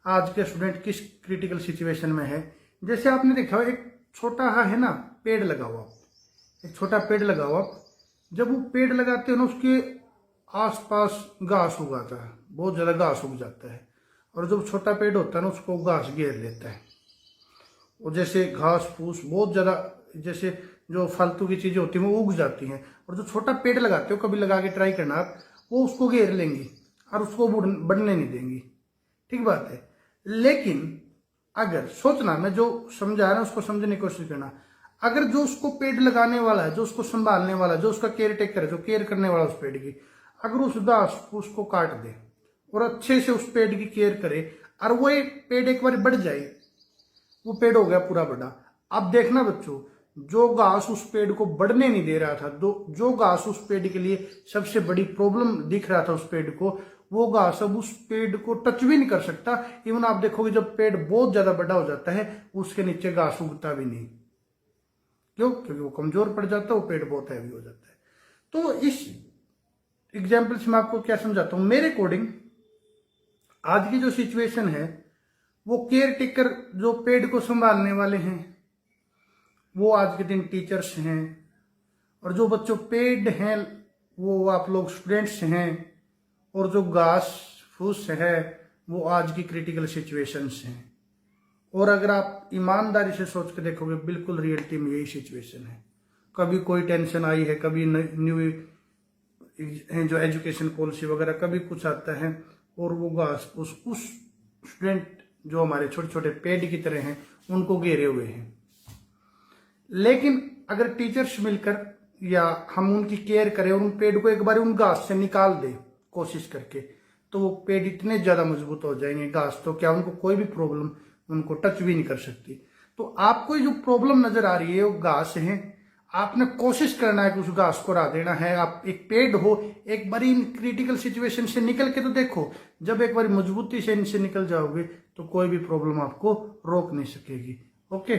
आज के स्टूडेंट किस क्रिटिकल सिचुएशन में है। जैसे आपने देखा एक छोटा है ना पेड़ लगाओ आप, एक छोटा पेड़ लगाओ आप। जब वो पेड़ लगाते हो ना, उसके आसपास घास उगाता है, बहुत ज़्यादा घास उग जाता है। और जब छोटा पेड़ होता है ना, उसको घास घेर लेता है। और जैसे घास फूस बहुत ज़्यादा, जैसे जो फालतू की चीज़ें होती हैं वो उग जाती हैं। और जो छोटा पेड़ लगाते हो, कभी लगा के ट्राई करना आप, वो उसको घेर लेंगी और उसको बढ़ने नहीं देंगी। ठीक बात है। लेकिन अगर सोचना, मैं जो समझा रहा हूं उसको समझने की कोशिश करना। अगर जो उसको पेड़ लगाने वाला है, जो उसको संभालने वाला है, जो उसका केयर टेकर है, जो केयर करने वाला उस पेड़ की, अगर उस घास फूस को काट दे और अच्छे से उस पेड़ की केयर करे, और वो एक पेड़ एक बार बढ़ जाए, वो पेड़ हो गया पूरा बड़ा। अब देखना बच्चों, जो घास उस पेड़ को बढ़ने नहीं दे रहा था, जो घास उस पेड़ के लिए सबसे बड़ी प्रॉब्लम दिख रहा था उस पेड़ को, वो घास अब उस पेड़ को टच भी नहीं कर सकता। इवन आप देखोगे जब पेड़ बहुत ज्यादा बड़ा हो जाता है, उसके नीचे घास उगता भी नहीं। क्यों? क्योंकि वो कमजोर पड़ जाता है, वो पेड़ बहुत हैवी हो जाता है। तो इस एग्जाम्पल से मैं आपको क्या समझाता हूं, मेरे अकॉर्डिंग आज की जो सिचुएशन है, वो केयर टेकर जो पेड़ को संभालने वाले हैं, वो आज के दिन टीचर्स हैं। और जो बच्चों पेड हैं, वो आप लोग स्टूडेंट्स हैं। और जो घास फूस है, वो आज की क्रिटिकल सिचुएशंस हैं। और अगर आप ईमानदारी से सोच के देखोगे, बिल्कुल रियलिटी में यही सिचुएशन है। कभी कोई टेंशन आई है, कभी न्यू जो एजुकेशन पॉलिसी वगैरह, कभी कुछ आता है, और वो घास उस स्टूडेंट जो हमारे छोटे छोटे पेड़ की तरह हैं, उनको घेरे हुए हैं। लेकिन अगर टीचर्स मिलकर या हम उनकी केयर करें और उन पेड़ को एक बार उन घास से निकाल दें कोशिश करके, तो वो पेड़ इतने ज्यादा मजबूत हो जाएंगे, घास तो क्या, उनको कोई भी प्रॉब्लम उनको टच भी नहीं कर सकती। तो आपको जो प्रॉब्लम नजर आ रही है वो घास है। आपने कोशिश करना है कि उस घास को हटा देना है। आप एक पेड़ हो, एक बारी इन क्रिटिकल सिचुएशन से निकल के तो देखो। जब एक बार मजबूती से इनसे निकल जाओगे तो कोई भी प्रॉब्लम आपको रोक नहीं सकेगी। ओके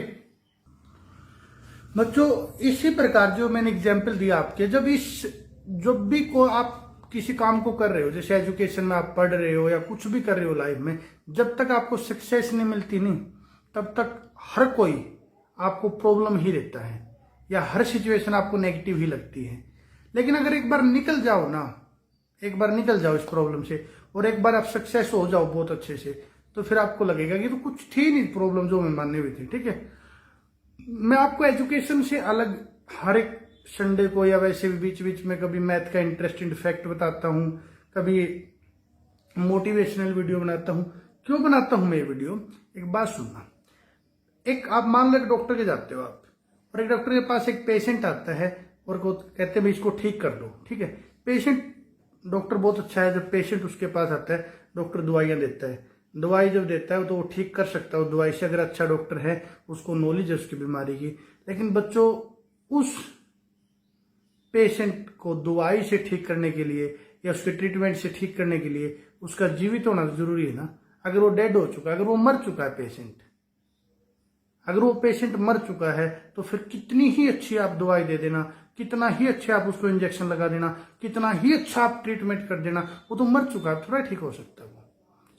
बच्चों, इसी प्रकार जो मैंने एग्जाम्पल दिया आपके, जब भी को आप किसी काम को कर रहे हो, जैसे एजुकेशन में आप पढ़ रहे हो या कुछ भी कर रहे हो लाइफ में, जब तक आपको सक्सेस नहीं मिलती नहीं, तब तक हर कोई आपको प्रॉब्लम ही देता है या हर सिचुएशन आपको नेगेटिव ही लगती है। लेकिन अगर एक बार निकल जाओ ना, एक बार निकल जाओ इस प्रॉब्लम से और एक बार आप सक्सेस हो जाओ बहुत अच्छे से, तो फिर आपको लगेगा कि तो कुछ थी नहीं प्रॉब्लम जो मैं मानने हुई थी। ठीक है, मैं आपको एजुकेशन से अलग हर एक संडे को या वैसे भी बीच बीच में कभी मैथ का इंटरेस्टिंग फैक्ट बताता हूं, कभी मोटिवेशनल वीडियो बनाता हूं। क्यों बनाता हूं मैं ये वीडियो? एक बात सुनना, एक आप मान लो डॉक्टर के जाते हो आप, और एक डॉक्टर के पास एक पेशेंट आता है और कहते हैं इसको ठीक कर दो। ठीक है, पेशेंट, डॉक्टर बहुत अच्छा है, जब पेशेंट उसके पास आता है डॉक्टर दवाइयां देता है। दवाई जब देता है तो वो ठीक कर सकता है, वो दवाई से अगर अच्छा डॉक्टर है, उसको नॉलेज है उसकी बीमारी की। लेकिन बच्चों, उस पेशेंट को दवाई से ठीक करने के लिए या उसके ट्रीटमेंट से ठीक करने के लिए उसका जीवित होना जरूरी है ना। अगर वो डेड हो चुका है, अगर वो मर चुका है पेशेंट, अगर वो पेशेंट मर चुका है, तो फिर कितनी ही अच्छी आप दवाई दे देना, कितना ही अच्छा आप उसको इंजेक्शन लगा देना, कितना ही अच्छा आप ट्रीटमेंट कर देना, वो तो मर चुका है, थोड़ा ठीक हो सकता है वो।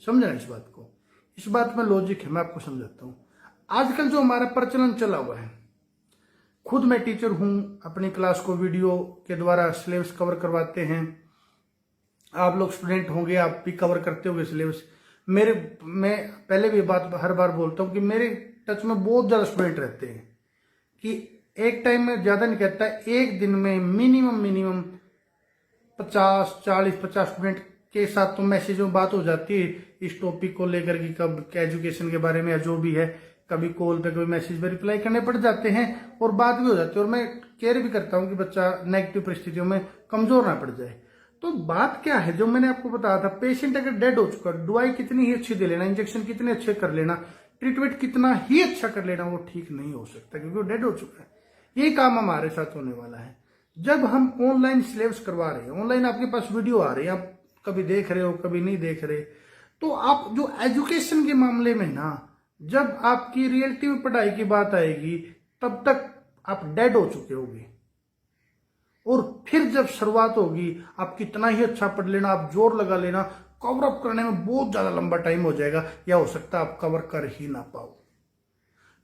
समझना इस बात को, इस बात में लॉजिक है, मैं आपको समझाता हूं। आजकल जो हमारा प्रचलन चला हुआ है, खुद मैं टीचर हूं, अपनी क्लास को वीडियो के द्वारा सिलेबस कवर करवाते हैं। आप लोग स्टूडेंट होंगे, आप भी कवर करते होंगे सिलेबस। मैं पहले भी बात हर बार बोलता हूं कि मेरे टच में बहुत ज्यादा स्टूडेंट रहते हैं, कि एक टाइम में ज्यादा नहीं कहता, एक दिन में मिनिमम 50 स्टूडेंट के साथ तो मैसेज में बात हो जाती है इस टॉपिक को लेकर कि कब एजुकेशन के बारे में या जो भी है। कभी कॉल पे, कभी मैसेज पे रिप्लाई करने पड़ जाते हैं और बात भी हो जाती है। और मैं केयर भी करता हूं कि बच्चा नेगेटिव परिस्थितियों में कमजोर ना पड़ जाए। तो बात क्या है, जो मैंने आपको बताया था, पेशेंट अगर डेड हो चुका, दवाई कितनी ही अच्छी दे लेना, इंजेक्शन कितने अच्छे कर लेना, ट्रीटमेंट कितना ही अच्छा कर लेना, वो ठीक नहीं हो सकता क्योंकि वो डेड हो चुका है। यही काम हमारे साथ होने वाला है। जब हम ऑनलाइन सिलेबस करवा रहे हैं, ऑनलाइन आपके पास वीडियो आ रही है, आप कभी देख रहे हो कभी नहीं देख रहे, तो आप जो एजुकेशन के मामले में ना, जब आपकी रियलिटी में पढ़ाई की बात आएगी, तब तक आप डेड हो चुके होगे। और फिर जब शुरुआत होगी, आप कितना ही अच्छा पढ़ लेना, आप जोर लगा लेना, कवर अप करने में बहुत ज्यादा लंबा टाइम हो जाएगा, या हो सकता है आप कवर कर ही ना पाओ।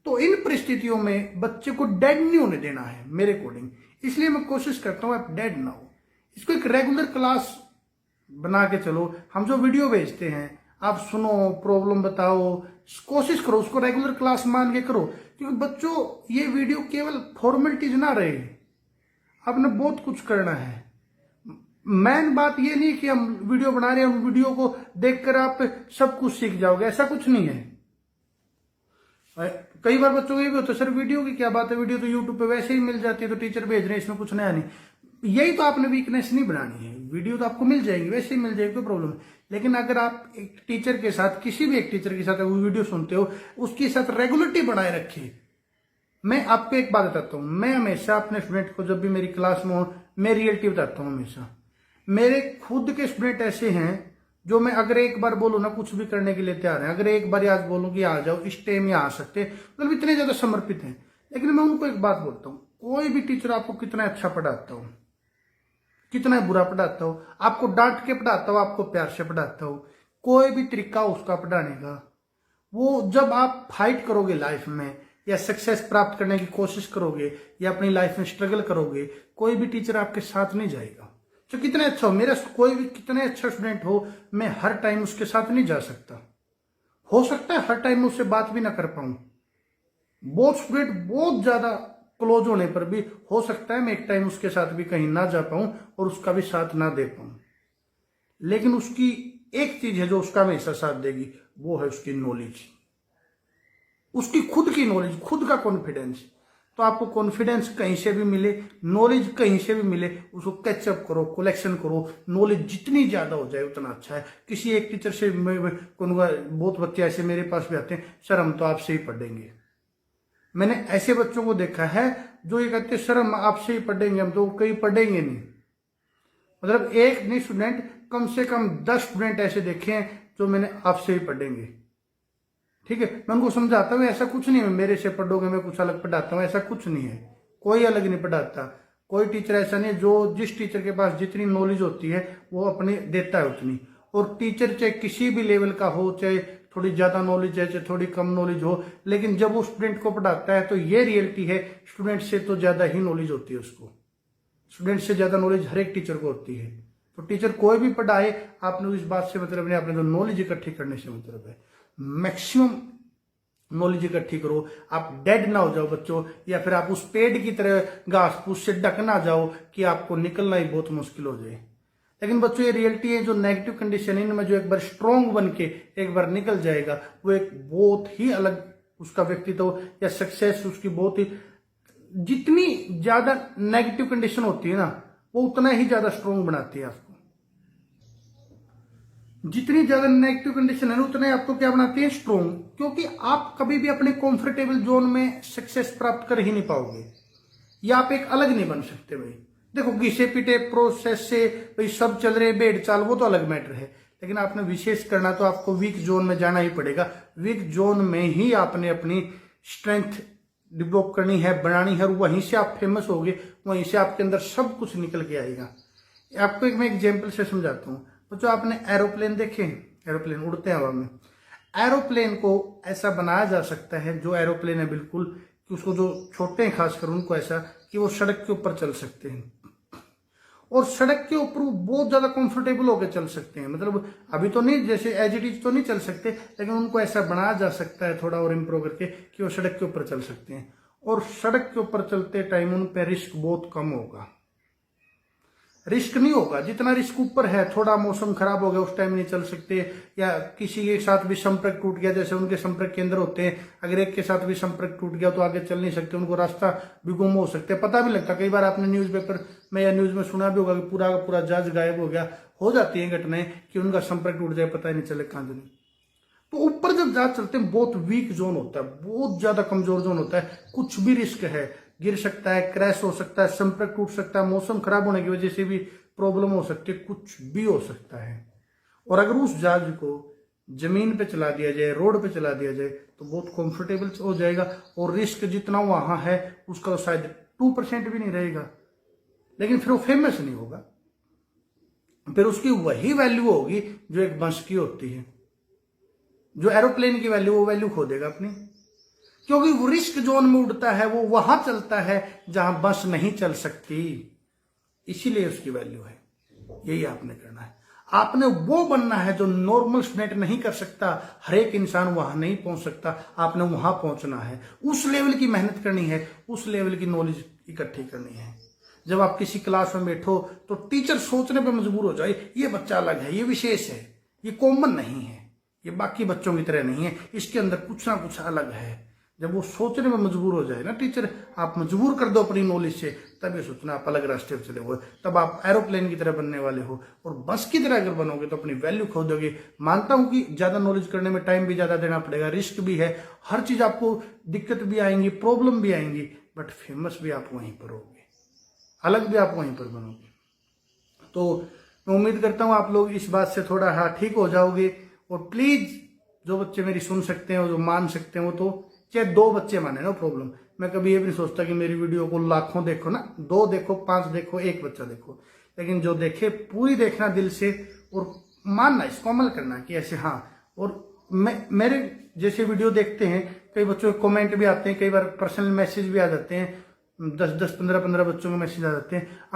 तो इन परिस्थितियों में बच्चे को डेड नहीं होने देना है मेरे अकॉर्डिंग। इसलिए मैं कोशिश करता हूँ आप डेड ना हो। इसको एक रेगुलर क्लास बना के चलो। हम जो वीडियो भेजते हैं आप सुनो, प्रॉब्लम बताओ, कोशिश करो उसको रेगुलर क्लास मान के करो। क्योंकि बच्चों ये वीडियो केवल फॉर्मेलिटीज ना रहे, आपने बहुत कुछ करना है। मेन बात ये नहीं कि हम वीडियो बना रहे हैं, उन वीडियो को देखकर आप सब कुछ सीख जाओगे, ऐसा कुछ नहीं है। कई बार बच्चों को ये भी होता है सर वीडियो की क्या बात है, वीडियो तो यूट्यूब पे वैसे ही मिल जाती है, तो टीचर भेज रहे हैं, इसमें कुछ नया नहीं। यही तो आपने वीकनेस नहीं बनानी है, वीडियो तो आपको मिल जाएंगी, वैसे ही मिल जाएगी, कोई प्रॉब्लम है। लेकिन अगर आप एक टीचर के साथ, किसी भी एक टीचर के साथ वो वीडियो सुनते हो, उसके साथ रेगुलरिटी बनाए रखिए। मैं आपको एक बात बताता हूँ, मैं हमेशा अपने स्टूडेंट को जब भी मेरी क्लास में हो, मैं रियलिटी बताता हूँ हमेशा। मेरे खुद के स्टूडेंट ऐसे हैं जो मैं अगर एक बार बोलूँ ना कुछ भी करने के लिए तैयार है। अगर एक बार आज बोलूँ कि आ जाओ इस टाइम यहाँ आ सकते, मतलब इतने ज्यादा समर्पित हैं। लेकिन मैं उनको एक बात बोलता हूँ, कोई भी टीचर आपको कितना अच्छा पढ़ाता हो, कितना बुरा पढ़ाता हो, आपको डांट के पढ़ाता हो, आपको प्यार से पढ़ाता हो, कोई भी तरीका उसका पढ़ाने का, वो जब आप फाइट करोगे लाइफ में या सक्सेस प्राप्त करने की कोशिश करोगे या अपनी लाइफ में स्ट्रगल करोगे, कोई भी टीचर आपके साथ नहीं जाएगा। तो कितने अच्छा हो, मेरा कोई भी कितने अच्छा स्टूडेंट हो, मैं हर टाइम उसके साथ नहीं जा सकता। हो सकता है हर टाइम उससे बात भी ना कर पाऊं। बहुत स्टूडेंट बहुत ज्यादा क्लोज होने पर भी हो सकता है मैं एक टाइम उसके साथ भी कहीं ना जा पाऊं और उसका भी साथ ना दे पाऊं। लेकिन उसकी एक चीज है जो उसका हमेशा साथ देगी, वो है उसकी नॉलेज, उसकी खुद की नॉलेज, खुद का कॉन्फिडेंस। तो आपको कॉन्फिडेंस कहीं से भी मिले, नॉलेज कहीं से भी मिले, उसको कैचअप करो, कलेक्शन करो। नॉलेज जितनी ज्यादा हो जाए उतना अच्छा है। किसी एक टीचर से बहुत बच्चे ऐसे मेरे पास भी आते हैं, सर हम तो आपसे ही पढ़ेंगे। मैंने ऐसे बच्चों को देखा है जो ये कहते हैं सर हम आपसे ही पढ़ेंगे, हम तो कहीं पढ़ेंगे नहीं। मतलब एक नहीं स्टूडेंट, कम से कम 10 स्टूडेंट ऐसे देखे हैं जो मैंने आपसे ही पढ़ेंगे। ठीक है, मैं उनको समझाता हूँ ऐसा कुछ नहीं है मेरे से पढ़ोगे मैं कुछ अलग पढ़ाता हूँ, ऐसा कुछ नहीं है। कोई अलग नहीं पढ़ाता, कोई टीचर ऐसा नहीं है। जो जिस टीचर के पास जितनी नॉलेज होती है वो अपने देता है उतनी। और टीचर चाहे किसी भी लेवल का हो, चाहे थोड़ी ज्यादा नॉलेज है चाहे थोड़ी कम नॉलेज हो, लेकिन जब वो स्टूडेंट को पढ़ाता है तो ये रियलिटी है, स्टूडेंट से तो ज्यादा ही नॉलेज होती है उसको। स्टूडेंट से ज्यादा नॉलेज हर एक टीचर को होती है। तो टीचर कोई भी पढ़ाए, आपने इस बात से मतलब नहीं, आपने जो नॉलेज इकट्ठी करने से मतलब है। मैक्सिमम नॉलेज इकट्ठी करो, आप डेड ना हो जाओ बच्चों, या फिर आप उस पेड़ की तरह घास फूस से ढक ना जाओ कि आपको निकलना ही बहुत मुश्किल हो जाए। लेकिन बच्चों ये रियलिटी है, जो नेगेटिव कंडीशन इनमें जो एक बार स्ट्रॉन्ग बन के एक बार निकल जाएगा, वो एक बहुत ही अलग उसका व्यक्तित्व या सक्सेस उसकी बहुत ही, जितनी ज्यादा नेगेटिव कंडीशन होती है ना वो उतना ही ज्यादा स्ट्रॉन्ग बनाती है आपको। जितनी ज्यादा नेगेटिव कंडीशन है ना उतने आपको क्या बनाती है, स्ट्रॉन्ग। क्योंकि आप कभी भी अपने कंफर्टेबल जोन में सक्सेस प्राप्त कर ही नहीं पाओगे, या आप एक अलग नहीं बन सकते। भाई देखो घिसे पिटे प्रोसेस से भाई सब चल रहे भेड़ चाल, वो तो अलग मैटर है। लेकिन आपने विशेष करना तो आपको वीक जोन में जाना ही पड़ेगा। वीक जोन में ही आपने अपनी स्ट्रेंथ डेवलप करनी है, बनानी है, और वहीं से आप फेमस होगे, वहीं से आपके अंदर सब कुछ निकल के आएगा। आपको एक मैं एग्जाम्पल से समझाता हूँ। बच्चों आपने एरोप्लेन देखे, एरोप्लेन उड़ते हैं हवा में। एरोप्लेन को ऐसा बनाया जा सकता है, जो एरोप्लेन है बिल्कुल, कि उसको जो छोटे हैं खासकर उनको ऐसा कि वो सड़क के ऊपर चल सकते हैं, और सड़क के ऊपर वो बहुत ज्यादा कंफर्टेबल होकर चल सकते हैं। मतलब अभी तो नहीं, जैसे एज इट इज तो नहीं चल सकते, लेकिन उनको ऐसा बनाया जा सकता है थोड़ा और इम्प्रूव करके कि वो सड़क के ऊपर चल सकते हैं। और सड़क के ऊपर चलते टाइम उन पर रिस्क बहुत कम होगा, रिस्क नहीं होगा जितना रिस्क ऊपर है। थोड़ा मौसम खराब हो गया उस टाइम नहीं चल सकते, या किसी के साथ भी संपर्क टूट गया, जैसे उनके संपर्क केंद्र होते हैं, अगर एक के साथ भी संपर्क टूट गया तो आगे चल नहीं सकते, उनको रास्ता भी गुम हो सकते हैं, पता भी लगता। कई बार आपने न्यूज़पेपर में या न्यूज में सुना भी होगा कि पूरा का पूरा जहाज गायब हो गया। हो जाती है घटनाएं कि उनका संपर्क टूट जाए, पता ही नहीं चले कहां जाने। तो ऊपर जब जहाज चलते हैं बहुत वीक जोन होता है, बहुत ज्यादा कमजोर जोन होता है, कुछ भी रिस्क है, गिर सकता है, क्रैश हो सकता है, संपर्क टूट सकता है, मौसम खराब होने की वजह से भी प्रॉब्लम हो सकती है, कुछ भी हो सकता है। और अगर उस जहाज को जमीन पे चला दिया जाए, रोड पे चला दिया जाए, तो बहुत कंफर्टेबल हो जाएगा, और रिस्क जितना वहां है उसका तो शायद 2% भी नहीं रहेगा। लेकिन फिर वो फेमस नहीं होगा, फिर उसकी वही वैल्यू होगी जो एक बस की होती है। जो एरोप्लेन की वैल्यू, वो वैल्यू खो देगा अपनी। क्योंकि वो रिस्क जोन में उड़ता है, वो वहां चलता है जहां बस नहीं चल सकती, इसीलिए उसकी वैल्यू है। यही आपने करना है। आपने वो बनना है जो नॉर्मल स्टूडेंट नहीं कर सकता, हर एक इंसान वहां नहीं पहुंच सकता, आपने वहां पहुंचना है। उस लेवल की मेहनत करनी है, उस लेवल की नॉलेज इकट्ठी करनी है। जब आप किसी क्लास में बैठो तो टीचर सोचने पे मजबूर हो जाए, ये बच्चा अलग है, ये विशेष है, ये कॉमन नहीं है, ये बाकी बच्चों की तरह नहीं है, इसके अंदर कुछ ना कुछ अलग है। जब वो सोचने में मजबूर हो जाए ना टीचर, आप मजबूर कर दो अपनी नॉलेज से, तब ये सोचना आप अलग रास्ते पर चले हो, तब आप एरोप्लेन की तरह बनने वाले हो। और बस की तरह अगर बनोगे तो अपनी वैल्यू खो दोगे। मानता हूं कि ज्यादा नॉलेज करने में टाइम भी ज्यादा देना पड़ेगा, रिस्क भी है, हर चीज आपको दिक्कत भी आएंगी, प्रॉब्लम भी आएंगी, बट फेमस भी आप वहीं पर होगे, अलग भी आप वहीं पर बनोगे। तो मैं उम्मीद करता हूं आप लोग इस बात से थोड़ा ठीक हो जाओगे। और प्लीज जो बच्चे मेरी सुन सकते हैं, जो मान सकते हैं, वो तो चाहे 2 बच्चे माने, नो प्रॉब्लम। मैं कभी ये भी नहीं सोचता कि मेरी वीडियो को लाखों देखो ना, 2 देखो, 5 देखो, 1 बच्चा देखो, लेकिन जो देखे पूरी देखना दिल से और मानना, इसको अमल करना कि ऐसे हाँ। और मेरे जैसे वीडियो देखते हैं, कई बच्चों के कमेंट भी आते हैं, कई बार पर्सनल मैसेज भी आ जाते हैं, 10-10, 15-15 बच्चों के मैसेज आ जाते हैं।